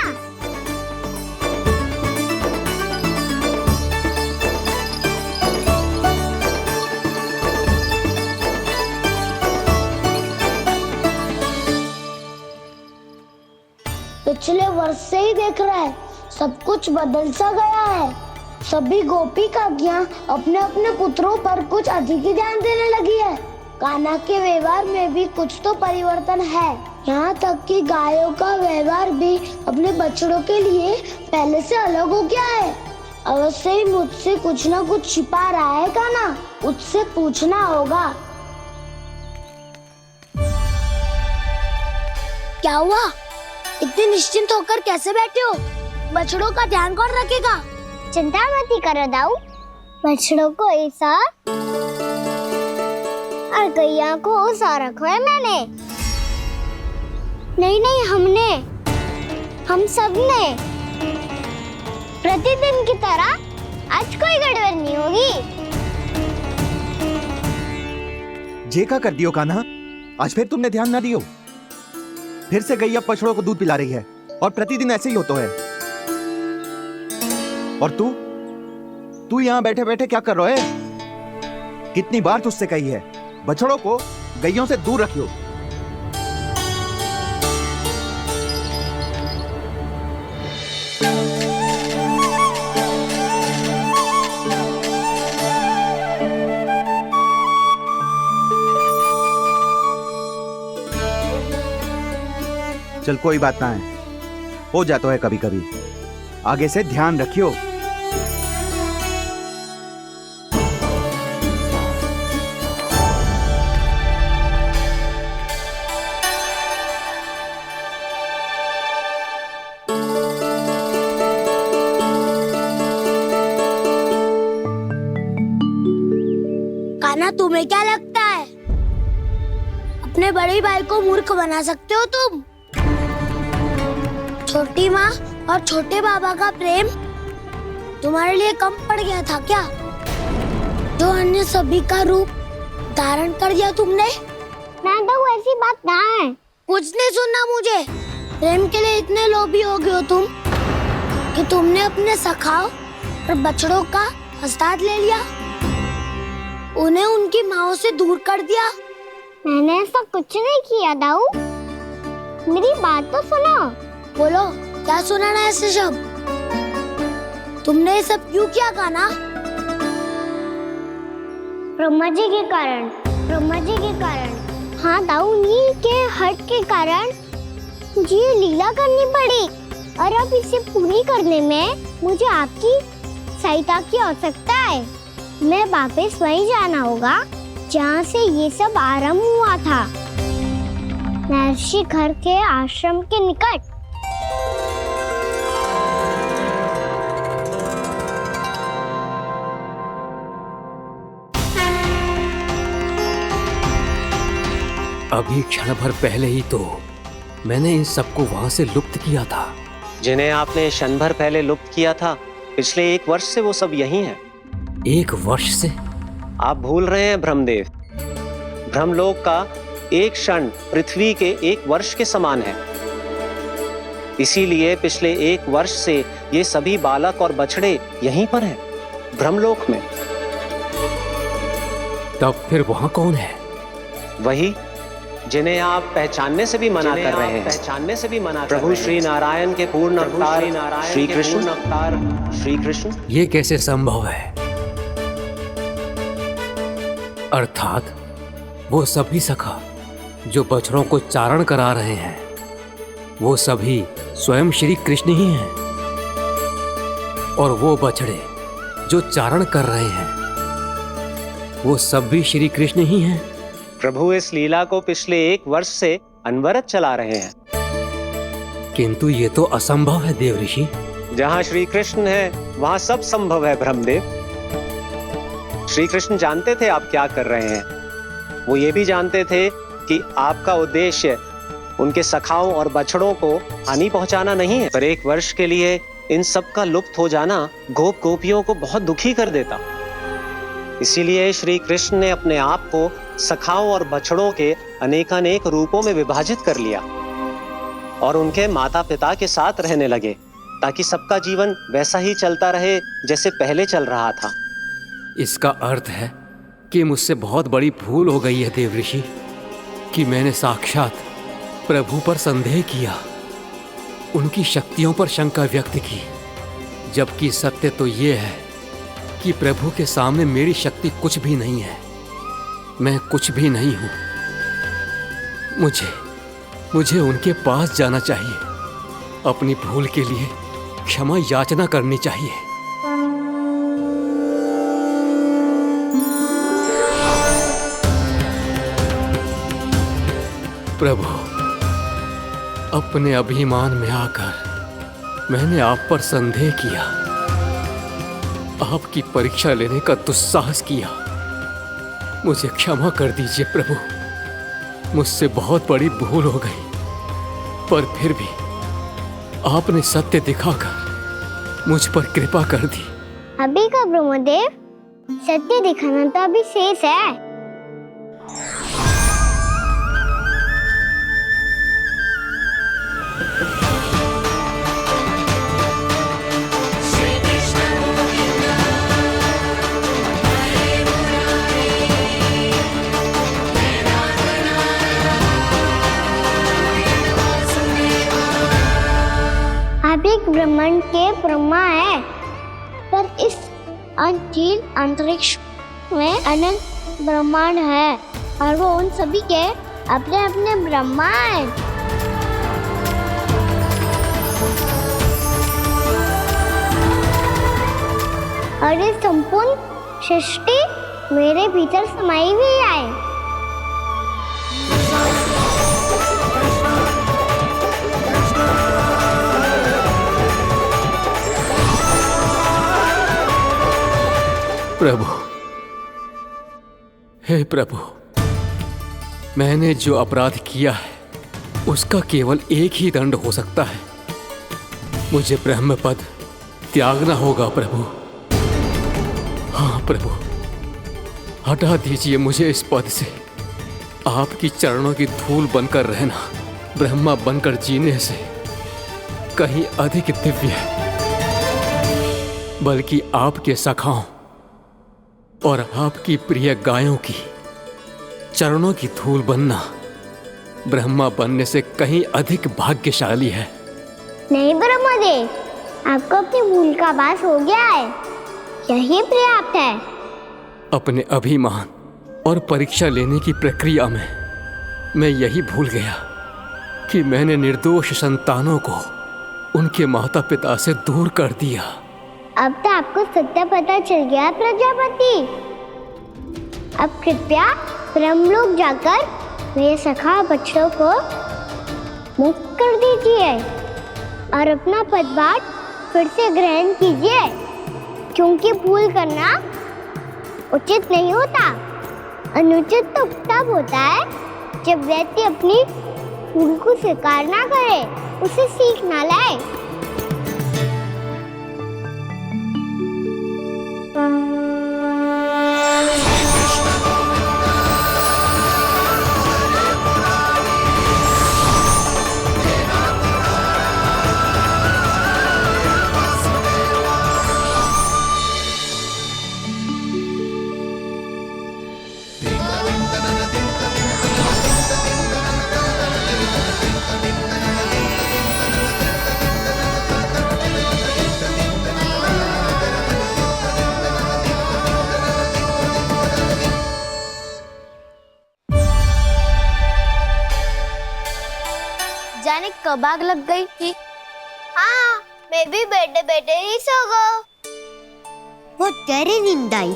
पिछले वर्ष से ही देख रहा है, सब कुछ बदल सा गया है। सभी गोपी काकियां अपने अपने पुत्रों पर कुछ अधिक ही ध्यान देने लगी है। कान्हा के व्यवहार में भी कुछ तो परिवर्तन है। यहाँ तक कि गायों का व्यवहार भी अपने बछड़ों के लिए पहले से अलग हो गया है। अवश्य ही मुझसे कुछ ना कुछ छिपा रहा है कान्हा, उससे पूछना होगा। क्या हुआ? इतने निश्चिंत होकर कैसे बैठे हो? बछड़ों का ध्यान कौन रखेगा? चिंता मत करो दाऊ, बछड़ों को ऐसा और गैया को ऐसा रखा है मैंने। नहीं, हम सब ने प्रतिदिन की तरह आज कोई गड़बड़ नहीं होगी। जे का कर दियो कान्हा, आज फिर तुमने ध्यान ना दियो। फिर से गैया बछड़ों को दूध पिला रही है और प्रतिदिन ऐसे ही होता है। और तू यहाँ बैठे बैठे क्या कर रहा है? कितनी बार तुझसे कही है बछड़ों को गैयों से दूर रखियो। चल कोई बात ना है, हो जाता है कभी कभी। आगे से ध्यान रखियो। कान्हा, तुम्हें क्या लगता है अपने बड़े भाई को मूर्ख बना सकते हो तुम? छोटी माँ और छोटे बाबा का प्रेम तुम्हारे लिए कम पड़ गया था क्या? जो अन्य सभी का रूप धारण कर दिया तुमने? ना तो ऐसी बात ना है। कुछ नहीं सुनना मुझे। प्रेम के लिए इतने लोभी हो गए हो तुम कि तुमने अपने सखाओं और बछड़ों का हस्ताक्षर ले लिया, उन्हें उनकी माँओं से दूर कर दिया। मैंने ऐसा कुछ नहीं किया दाऊ, मेरी बात तो सुनो। बोलो, क्या सुनाना है ऐसे शब्द? तुमने ये सब क्यों किया कान्हा? ब्रह्मा जी के कारण। हाँ दाऊ, नील के हट के कारण मुझे ये लीला करनी पड़ी और अब इसे पूरी करने में मुझे आपकी सहायता की आवश्यकता है। मैं वापस वहीं जाना होगा जहाँ से ये सब आरंभ हुआ था, महर्षि घर के आश्रम के निकट। अभी क्षण भर पहले ही तो मैंने इन सबको वहां से लुप्त किया था। जिन्हें आपने क्षण भर पहले लुप्त किया था, पिछले 1 वर्ष से वो सब यही हैं। 1 वर्ष से? आप भूल रहे हैं ब्रह्मदेव। ब्रह्मलोक का एक क्षण पृथ्वी के 1 वर्ष के समान है। इसीलिए पिछले 1 वर्ष से ये सभी बालक और बछड़े यहीं पर हैं, ब्रह्मलोक में। तब फिर वहां कौन है? वही जिन्हें आप पहचानने से भी मना कर रहे हैं। प्रभु श्री नारायण के पूर्ण अवतार श्री कृष्ण। ये कैसे संभव है? अर्थात वो सभी सखा जो बछड़ों को चारण करा रहे हैं, वो सभी स्वयं श्री कृष्ण ही हैं। और वो बछड़े जो चारण कर रहे हैं, वो सब भी श्री कृष्ण ही हैं। प्रभु इस लीला को पिछले 1 वर्ष से अनवरत चला रहे हैं। किंतु ये तो असंभव है देव ऋषि। जहाँ श्री कृष्ण है वहाँ सब संभव है ब्रह्मदेव। श्री कृष्ण जानते थे आप क्या कर रहे हैं। वो ये भी जानते थे कि आपका उद्देश्य उनके सखाओं और बछड़ों को हानि पहुंचाना नहीं है। पर 1 वर्ष के लिए इन सब का लुप्त हो जाना गोप गोपियों को बहुत दुखी कर देता। इसीलिए श्री कृष्ण ने अपने आप को सखाओं और बछड़ों के अनेकानेक रूपों में विभाजित कर लिया और उनके माता पिता के साथ रहने लगे, ताकि सबका जीवन वैसा ही चलता रहे जैसे पहले चल रहा था। इसका अर्थ है कि मुझसे बहुत बड़ी भूल हो गई है देव ऋषि, कि मैंने साक्षात प्रभु पर संदेह किया, उनकी शक्तियों पर शंका व्यक्त की, जबकि सत्य तो ये है कि प्रभु के सामने मेरी शक्ति कुछ भी नहीं है। मैं कुछ भी नहीं हूं। मुझे उनके पास जाना चाहिए, अपनी भूल के लिए क्षमा याचना करनी चाहिए। प्रभु, अपने अभिमान में आकर मैंने आप पर संदेह किया, आपकी परीक्षा लेने का दुस्साहस किया। मुझे क्षमा कर दीजिए प्रभु, मुझसे बहुत बड़ी भूल हो गई। पर फिर भी आपने सत्य दिखाकर मुझ पर कृपा कर दी। अभी का ब्रह्मदेव, सत्य दिखाना तो अभी शेष है। ब्रह्मांड के ब्रह्मा है, पर इस अनंत अंतरिक्ष में अनंत ब्रह्मांड है और वो उन सभी के अपने अपने ब्रह्मा हैं। और ये संपूर्ण सृष्टि मेरे भीतर समाई हुई है। प्रभु, हे प्रभु, मैंने जो अपराध किया है उसका केवल एक ही दंड हो सकता है। मुझे ब्रह्म पद त्यागना होगा प्रभु। हाँ प्रभु, हटा दीजिए मुझे इस पद से। आपकी चरणों की धूल बनकर रहना ब्रह्मा बनकर जीने से कहीं अधिक दिव्य है। बल्कि आपके सखाओं और आपकी प्रिय गायों की चरणों की धूल बनना ब्रह्मा बनने से कहीं अधिक भाग्यशाली है। नहीं ब्रह्मदेव, आपको अपनी भूल का आभास हो गया है, यही पर्याप्त है। अपने अभिमान और परीक्षा लेने की प्रक्रिया में मैं यही भूल गया कि मैंने निर्दोष संतानों को उनके माता पिता से दूर कर दिया। अब तो आपको सत्य पता चल गया प्रजापति। अब कृपया ब्रह्मलोक जाकर मेरे सखा बच्चों को मुक्त कर दीजिए और अपना पदभार फिर से ग्रहण कीजिए, क्योंकि भूल करना उचित नहीं होता। अनुचित तो तब होता है जब व्यक्ति अपनी फूल को शिकार ना करे, उसे सीख ना लाए। जाने कब आग लग गई थी। हाँ, मैं भी बैठे बैठे ही सो गया। वो तेरी नींद आई।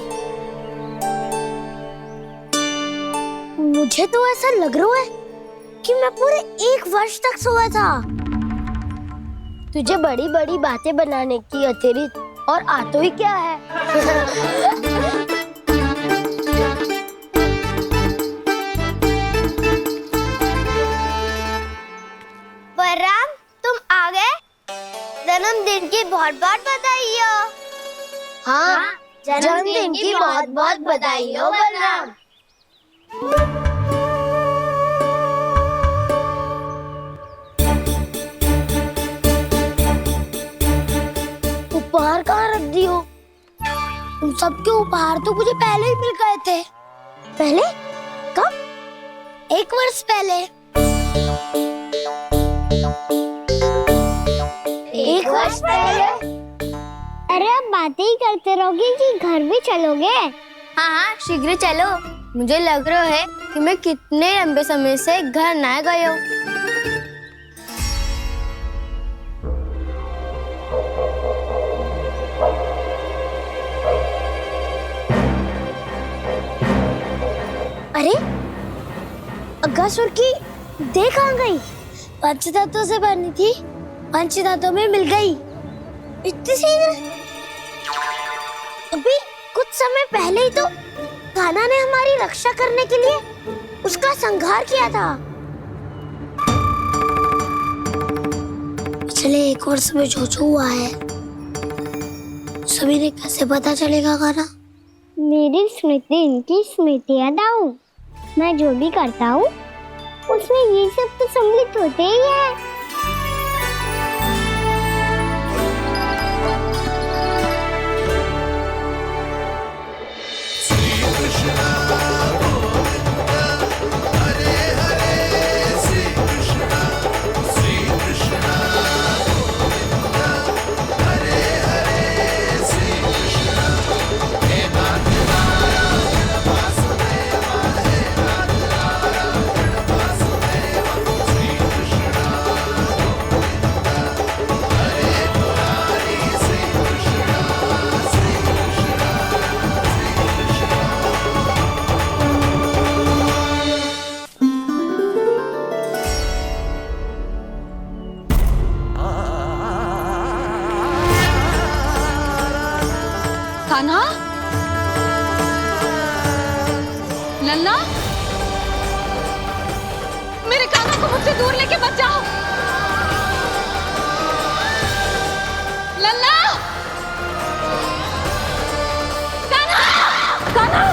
मुझे तो ऐसा लग रहा है कि मैं पूरे 1 वर्ष तक सोया था। तुझे बड़ी बड़ी बातें बनाने की अतिरिक्त और आता ही क्या है। बलराम, तुम आ गए? जन्मदिन की बहुत बहुत बधाई हो। हाँ, जन्मदिन की बहुत बहुत बधाई हो बलराम। उपहार कहाँ रख दी हो? तुम सबके उपहार तो मुझे पहले ही मिल गए थे। पहले? कब? 1 वर्ष पहले। 1 वर्ष पहले? अरे अब बातें ही करते रहोगे कि घर भी चलोगे? हाँ हाँ, शीघ्र चलो। मुझे लग रहा है कि मैं कितने लंबे समय से घर ना गई हूँ। अरे, अगासुर की देख कहाँ गई? पंचतत्वों से बनी थी, पंचतत्वों में मिल गई। इतनी शीघ्र? अभी कुछ समय पहले ही तो कान्हा ने हमारी रक्षा करने के लिए उसका संहार किया था। पिछले 1 वर्ष में जो जो हुआ है, सभी ने कैसे पता चलेगा कान्हा? मेरी स्मृति इनकी स्मृति अदाऊं। मैं जो भी करता हूँ उसमें ये सब तो सम्मिलित होते ही है। कान्हा, लल्ला, मेरे कान्हा को मुझसे दूर लेके मत जाओ। लल्ला, कान्हा, कान्हा।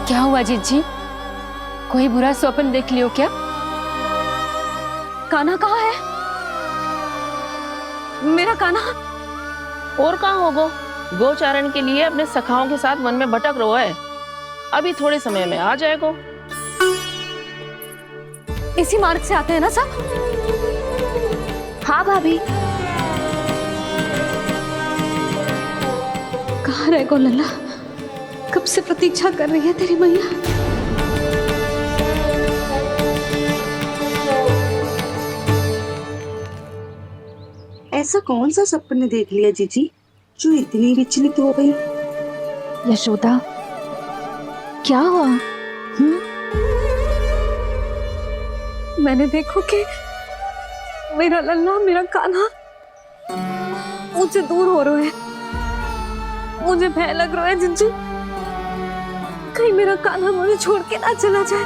क्या हुआ जीजी? कोई बुरा स्वप्न देख लियो क्या? कान्हा कहाँ है? मेरा कान्हा? और कहाँ होगो? गोचारण के लिए अपने सखाओं के साथ वन में भटक रहो है। अभी थोड़े समय में आ जाएगो। इसी मार्ग से आते हैं ना सब? हाँ भाभी। कहाँ रह गो लल्ला? कब से प्रतीक्षा कर रही है तेरी मैया। ऐसा कौन सा सपने देख लिया जीजी जो इतनी विचलित हो गई? यशोदा, क्या हुआ? मैंने देखो कि मेरा लल्ला, मेरा कान्हा मुझसे दूर हो रहे हैं। मुझे भय लग रहा है जीजी। कहीं मेरा कान्हा मुझे छोड़ के ना चला जाए।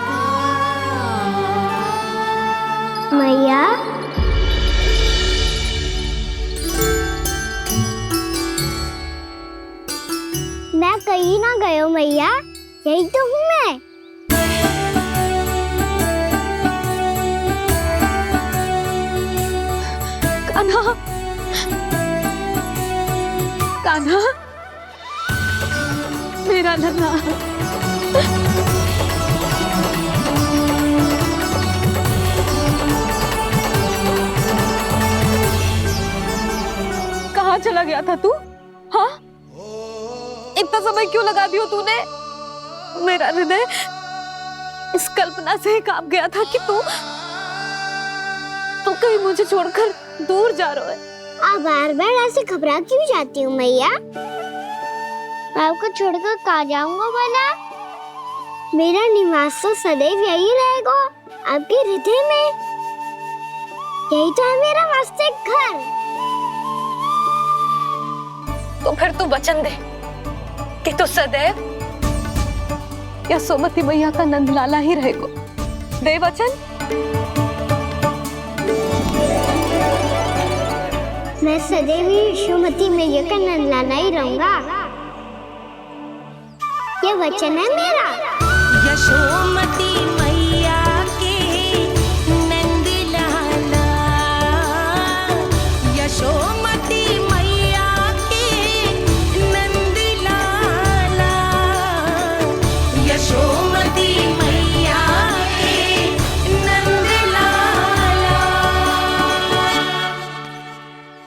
मैया, मैं कहीं ना गयो मैया, यही तो हूँ मैं। कान्हा, कान्हा, मेरा नन्हा। कहाँ चला गया था तू? हाँ, इतना समय क्यों लगा दिया तूने? मेरा हृदय इस कल्पना से कांप गया था कि तू कहीं मुझे छोड़कर दूर जा रहा है। आप बार बार ऐसे घबरा क्यों जाती हूँ मैया? आपको छोड़कर कहाँ जाऊंगा भला? मेरा निवास तो सदैव यही रहेगा, आपके हृदय में। यही तो है मेरा वास्तविक घर। तो फिर तू वचन दे कि तू सदैव यशोमती मैया का नंदलाला ही रहेगा। दे वचन। मैं सदैव यशोमती मैया का नंदलाला ही रहूंगा। ये वचन है मेरा। यशोमती मैया के नंद लाला, यशोमती मैया के नंद लाला, यशोमती मैया के नंद लाला।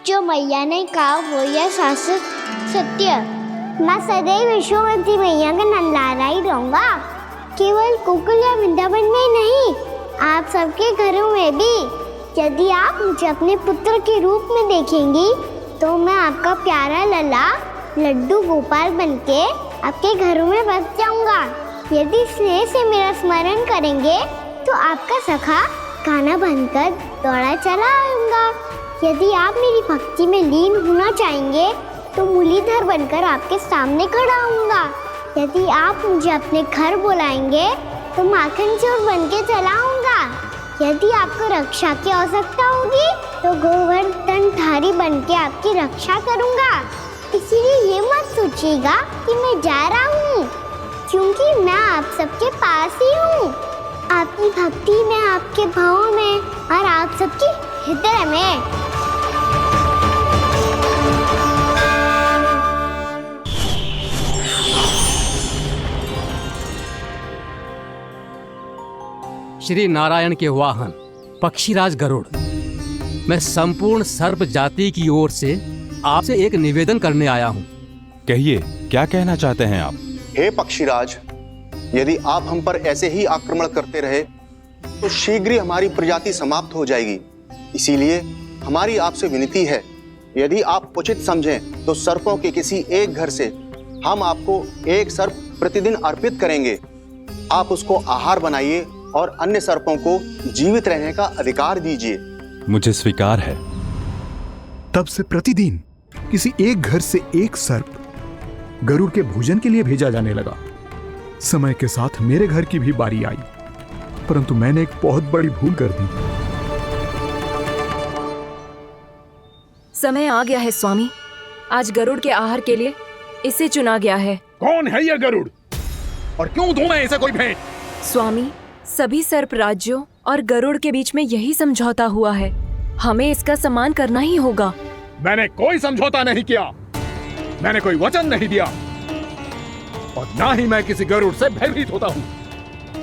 जो मैया ने कहा वो यह शाश्वत सत्य। मैं सदैव यशोमती मैया का नंदलाला ही रहूंगा। केवल गोकुल या वृंदावन में नहीं, आप सबके घरों में भी। यदि आप मुझे अपने पुत्र के रूप में देखेंगी तो मैं आपका प्यारा लल्ला लड्डू गोपाल बनके आपके घरों में बस जाऊंगा। यदि स्नेह से मेरा स्मरण करेंगे तो आपका सखा खाना बनकर दौड़ा चला आऊंगा। यदि आप मेरी भक्ति में लीन होना चाहेंगे तो मुरलीधर बनकर आपके सामने खड़ा होऊंगा। यदि आप मुझे अपने घर बुलाएंगे तो माखन चोर बनके चला आऊंगा। यदि आपको रक्षा की आवश्यकता होगी तो गोवर्धनधारी बनके आपकी रक्षा करूंगा। इसीलिए ये मत सोचिएगा कि मैं जा रहा हूँ, क्योंकि मैं आप सबके पास ही हूँ। आपकी भक्ति में, आपके भाव में और आप सबके हृदय में। श्री नारायण के वाहन पक्षीराज गरुड़, मैं संपूर्ण सर्प जाति की ओर से आपसे एक निवेदन करने आया हूँ। कहिए, क्या कहना चाहते हैं आप? हे पक्षीराज, यदि आप हम पर ऐसे ही आक्रमण करते रहे तो शीघ्र ही हमारी प्रजाति समाप्त हो जाएगी। इसीलिए हमारी आपसे विनती है, यदि आप उचित समझें तो सर्पों के किसी एक घर से हम आपको एक सर्प प्रतिदिन अर्पित करेंगे। आप उसको आहार बनाइए और अन्य सर्पों को जीवित रहने का अधिकार दीजिए। मुझे स्वीकार है। तब से प्रतिदिन किसी एक घर से एक सर्प गरुड़ के भोजन के लिए भेजा जाने लगा। समय के साथ मेरे घर की भी बारी आई, परंतु मैंने एक बहुत बड़ी भूल कर दी। समय आ गया है स्वामी, आज गरुड़ के आहार के लिए इसे चुना गया है। कौन है यह गरुड़ और क्यों दूं मैं इसे कोई भेंट? स्वामी, सभी सर्प राज्यों और गरुड़ के बीच में यही समझौता हुआ है, हमें इसका सम्मान करना ही होगा। मैंने कोई समझौता नहीं किया, मैंने कोई वचन नहीं दिया और ना ही मैं किसी गरुड़ से भयभीत होता हूँ।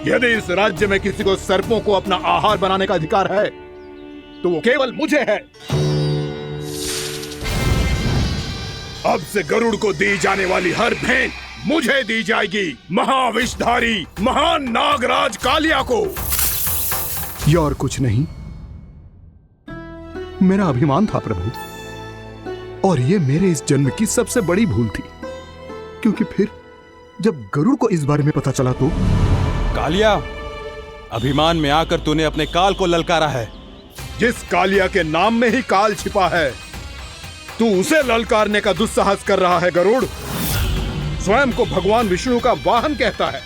यदि इस राज्य में किसी को सर्पों को अपना आहार बनाने का अधिकार है तो वो केवल मुझे है। अब से गरुड़ को दी जाने वाली हर भेंट मुझे दी जाएगी, महाविषधारी महान नागराज कालिया को। यह और कुछ नहीं, मेरा अभिमान था प्रभु, और यह मेरे इस जन्म की सबसे बड़ी भूल थी, क्योंकि फिर जब गरुड़ को इस बारे में पता चला तो। कालिया, अभिमान में आकर तूने अपने काल को ललकारा है। जिस कालिया के नाम में ही काल छिपा है, तू उसे ललकारने का दुस्साहस कर रहा है गरुड़। स्वयं को भगवान विष्णु का वाहन कहता है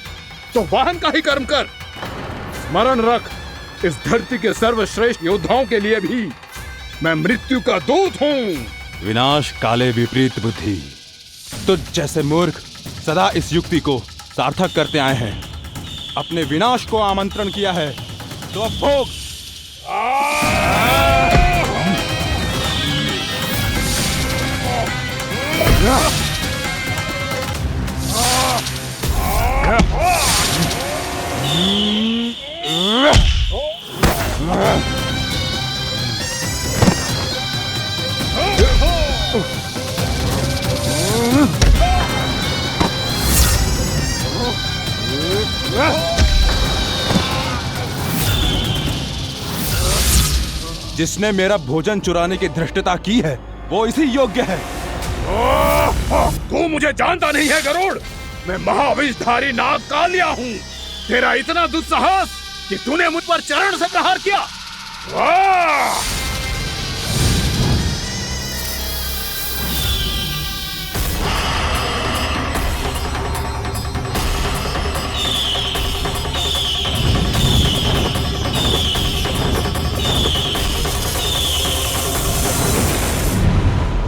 तो वाहन का ही कर्म कर। स्मरण रख, इस धरती के सर्वश्रेष्ठ योद्धाओं के लिए भी मैं मृत्यु का दूत हूँ। विनाश काले विपरीत बुद्धि। तो जैसे मूर्ख सदा इस युक्ति को सार्थक करते आए हैं, अपने विनाश को आमंत्रण किया है, तो अब भोग। जिसने मेरा भोजन चुराने की धृष्टता की है वो इसी योग्य है। तू मुझे जानता नहीं है गरुड़, मैं महाविषधारी नाग कालिया हूँ। तेरा इतना दुस्साहस कि तूने मुझ पर चरण से प्रहार किया।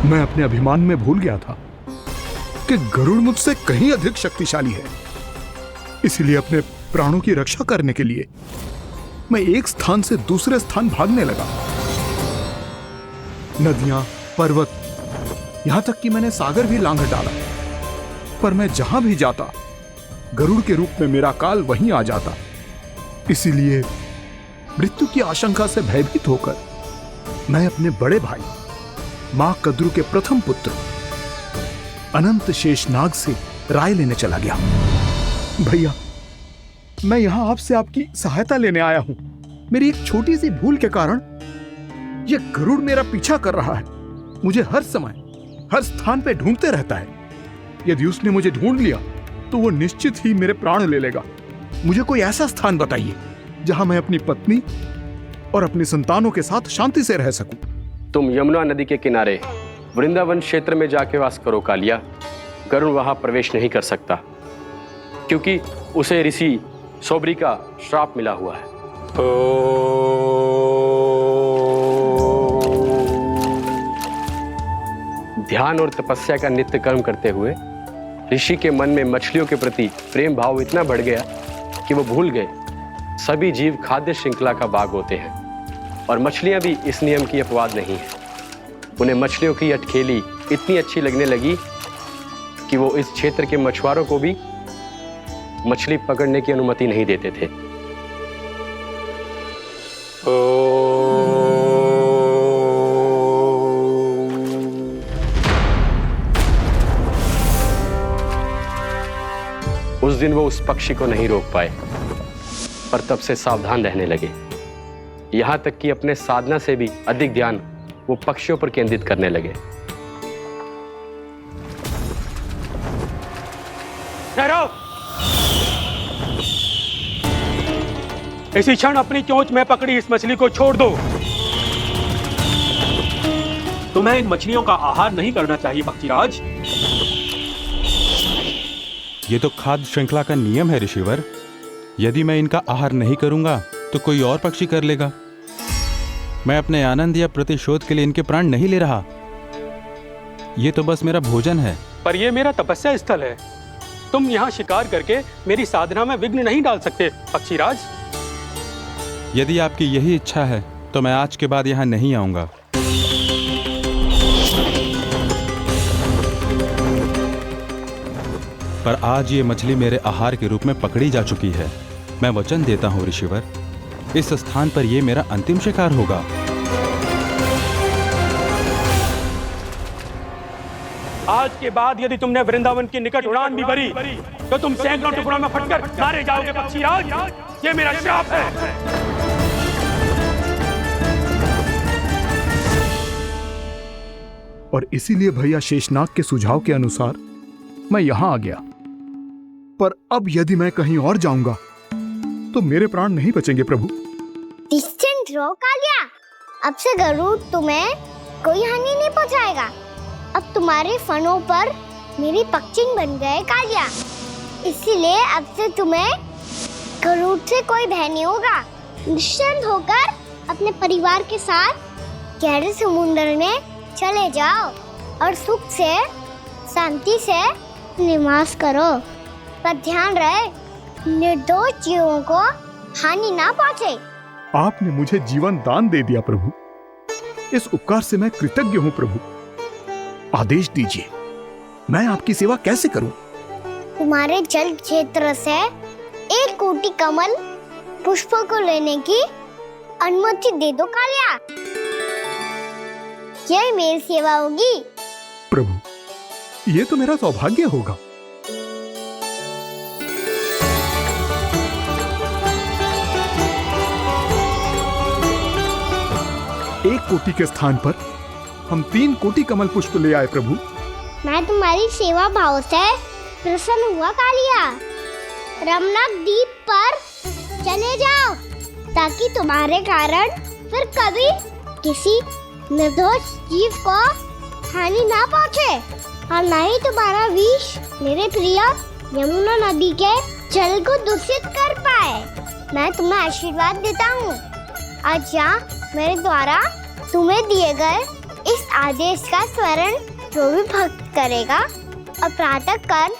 मैं अपने अभिमान में भूल गया था कि गरुड़ मुझसे कहीं अधिक शक्तिशाली है। इसलिए अपने प्राणों की रक्षा करने के लिए मैं एक स्थान से दूसरे स्थान भागने लगा। नदियां, पर्वत, यहां तक कि मैंने सागर भी लांघ डाला, पर मैं जहां भी जाता गरुड़ के रूप में मेरा काल वहीं आ जाता। इसीलिए मृत्यु की आशंका से भयभीत होकर मैं अपने बड़े भाई मां कद्रू के प्रथम पुत्र अनंत शेषनाग से राय लेने चला गया। भैया, मैं यहां आपसे आपकी सहायता लेने आया हूं। मेरी एक छोटी सी भूल के कारण यह गरुड़ मेरा पीछा कर रहा है। मुझे हर समय हर स्थान पे ढूंढते रहता है। यदि उसने मुझे ढूंढ लिया तो वो निश्चित ही मेरे प्राण ले लेगा। मुझे कोई ऐसा स्थान बताइए जहां मैं अपनी पत्नी और अपनी संतानों के साथ शांति से रह सकूं। तुम यमुना नदी के किनारे वृंदावन क्षेत्र में जाके वास करो कालिया। गरुड़ वहां प्रवेश नहीं कर सकता क्योंकि उसे ऋषि सोबरी का श्राप मिला हुआ है। ध्यान और तपस्या का नित्य कर्म करते हुए ऋषि के मन में मछलियों के प्रति प्रेम भाव इतना बढ़ गया कि वो भूल गए सभी जीव खाद्य श्रृंखला का भाग होते हैं और मछलियां भी इस नियम की अपवाद नहीं है। उन्हें मछलियों की अटखेली इतनी अच्छी लगने लगी कि वो इस क्षेत्र के मछुआरों को भी मछली पकड़ने की अनुमति नहीं देते थे। उस दिन वो उस पक्षी को नहीं रोक पाए, पर तब से सावधान रहने लगे। यहां तक कि अपने साधना से भी अधिक ध्यान वो पक्षियों पर केंद्रित करने लगे। ठहरो! इसी क्षण अपनी चोंच में पकड़ी इस मछली को छोड़ दो। तुम्हें इन मछलियों का आहार नहीं करना चाहिए पक्षीराज। ये तो खाद्य श्रृंखला का नियम है ऋषिवर। यदि मैं इनका आहार नहीं करूंगा तो कोई और पक्षी कर लेगा। मैं अपने आनंद या प्रतिशोध के लिए इनके प्राण नहीं ले रहा। ये तो बस मेरा भोजन है। पर यह मेरा तपस्या स्थल है। तुम यहाँ शिकार करके मेरी साधना में विघ्न नहीं डाल सकते पक्षीराज। यदि आपकी यही इच्छा है तो मैं आज के बाद यहाँ नहीं आऊंगा। पर आज ये मछली मेरे आहार के रूप में पकड़ी जा चुकी है। मैं वचन देता हूँ ऋषिवर, इस स्थान पर यह मेरा अंतिम शिकार होगा। आज के बाद यदि तुमने वृंदावन की निकट उड़ान भी भरी तो तुम सैकड़ों टुकड़ों में फटकर मारे जाओगे पक्षीराज। ये मेरा श्राप है। और इसीलिए भैया शेषनाग के सुझाव के अनुसार मैं यहां आ गया। पर अब यदि मैं कहीं और जाऊंगा तो मेरे प्राण नहीं बचेंगे प्रभु। निश्चिंत रहो कालिया, अब से गरुड़ तुम्हें कोई हानि नहीं पहुंचाएगा। अब तुम्हारे फनों पर मेरी पक्षिन बन गए कालिया। इसीलिए अब से तुम्हें गरुड़ से कोई भय नहीं होगा। निश्चिंत होकर अपने परिवार के साथ गहरे समुद्र में चले जाओ और सुख से शांति से निवास करो। पर ध्यान रहे निर्दोष जीवों को हानि ना पहुंचे। आपने मुझे जीवन दान दे दिया प्रभु, इस उपकार से मैं कृतज्ञ हूँ प्रभु। आदेश दीजिए, मैं आपकी सेवा कैसे करूं? तुम्हारे जल क्षेत्र से 1 कोटि कमल पुष्पों को लेने की अनुमति दे दो कालिया। यही मेरी सेवा होगी। प्रभु, ये तो मेरा सौभाग्य होगा। एक कोटि के स्थान पर हम 3 कोटि कमल पुष्प ले आए प्रभु। मैं तुम्हारी सेवा भाव से प्रसन्न हुआ कालिया। रमनक द्वीप पर चले जाओ ताकि तुम्हारे कारण फिर कभी किसी निर्दोष जीव को हानि ना पहुंचे और न ही तुम्हारा विष मेरे प्रिय यमुना नदी के जल को दूषित कर पाए। मैं तुम्हें आशीर्वाद देता हूँ। आज यहाँ मेरे द्वारा तुम्हें दिए गए इस आदेश का स्मरण जो भी भक्त करेगा और प्रातः काल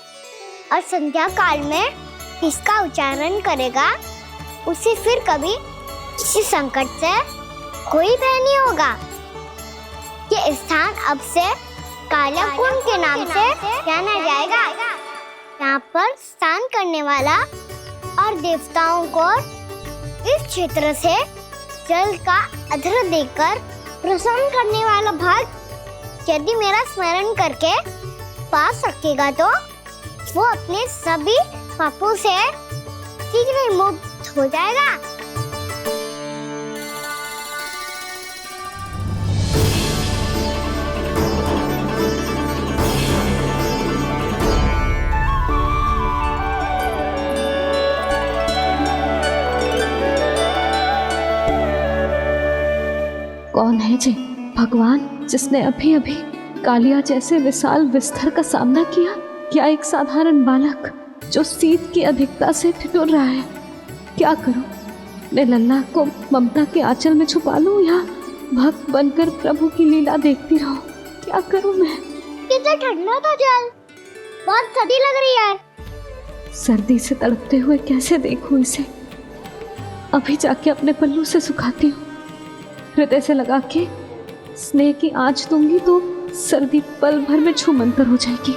और संध्या काल में इसका उच्चारण करेगा, उसे फिर कभी किसी संकट से कोई भय नहीं होगा। ये स्थान अब से काला कुंड के नाम से जाना जाएगा। यहाँ पर स्नान करने वाला और देवताओं को इस क्षेत्र से जल का अर्घ्य देकर प्रसन्न करने वाला भक्त यदि मेरा स्मरण करके पा सकेगा तो वो अपने सभी पापों से शीघ्र ही मुक्त हो जाएगा। कौन है जी भगवान जिसने अभी अभी कालिया जैसे विशाल विस्तर का सामना किया? क्या एक साधारण बालक जो शीत की अधिकता से ठिठुर रहा है? क्या करूं? मैं लल्ला को ममता के आंचल में छुपा लूं या भक्त बनकर प्रभु की लीला देखती रहूं? क्या करूं मैं? कितना ठंडा था जल, बहुत सर्दी लग रही है। सर्दी से तड़पते हुए कैसे देखूं इसे? अभी जाके अपने पल्लू से सुखाती हूँ। हृदय से लगा के स्नेह की आंच दूंगी तो सर्दी पल भर में छूमंतर हो जाएगी।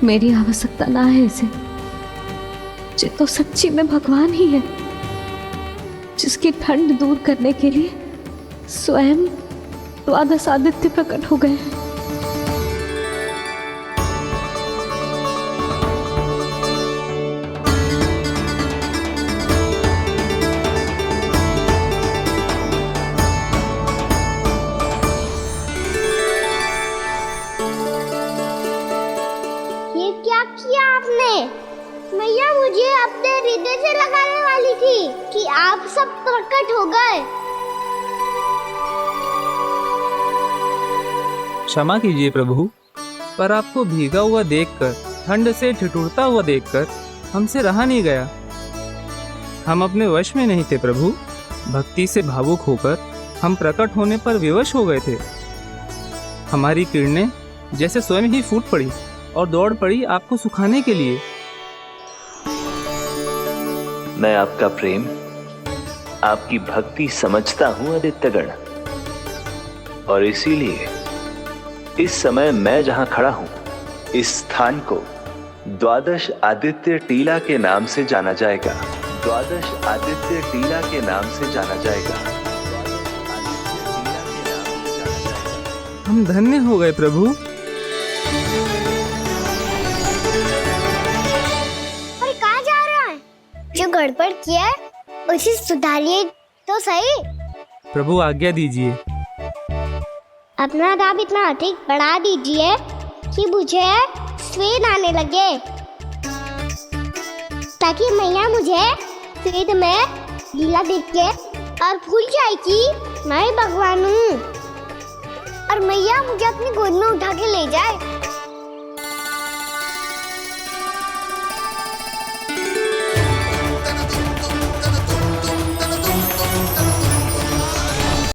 मेरी आवश्यकता ना है इसे। ये तो सच्ची में भगवान ही है जिसकी ठंड दूर करने के लिए स्वयं द्वादश आदित्य प्रकट हो गए हैं। मैया मुझे अपने हृदय से लगाने वाली थी कि आप सब प्रकट हो गए। क्षमा कीजिए प्रभु, पर आपको भीगा हुआ देखकर, ठंड से ठिठुरता हुआ देखकर हमसे रहा नहीं गया। हम अपने वश में नहीं थे प्रभु। भक्ति से भावुक होकर हम प्रकट होने पर विवश हो गए थे। हमारी किरणें जैसे स्वयं ही फूट पड़ी और दौड़ पड़ी आपको सुखाने के लिए। मैं आपका प्रेम, आपकी भक्ति समझता हूं आदित्यगण, और इसीलिए इस समय मैं जहां खड़ा हूं, इस स्थान को द्वादश आदित्य टीला के नाम से जाना जाएगा। द्वादश आदित्य टीला के नाम से जाना जाएगा। हम धन्य हो गए प्रभु। और कहाँ जा रहा है? जो गड़बड़ किया है उसे सुधारिए तो सही। प्रभु आज्ञा दीजिए। अपना दाब इतना अधिक बढ़ा दीजिए कि मुझे स्वेद आने लगे, ताकि मैया मुझे स्वेद में लीला देख के और भूल जाए कि मैं भगवान हूँ, और मैया मुझे अपनी गोद में उठा के ले जाए।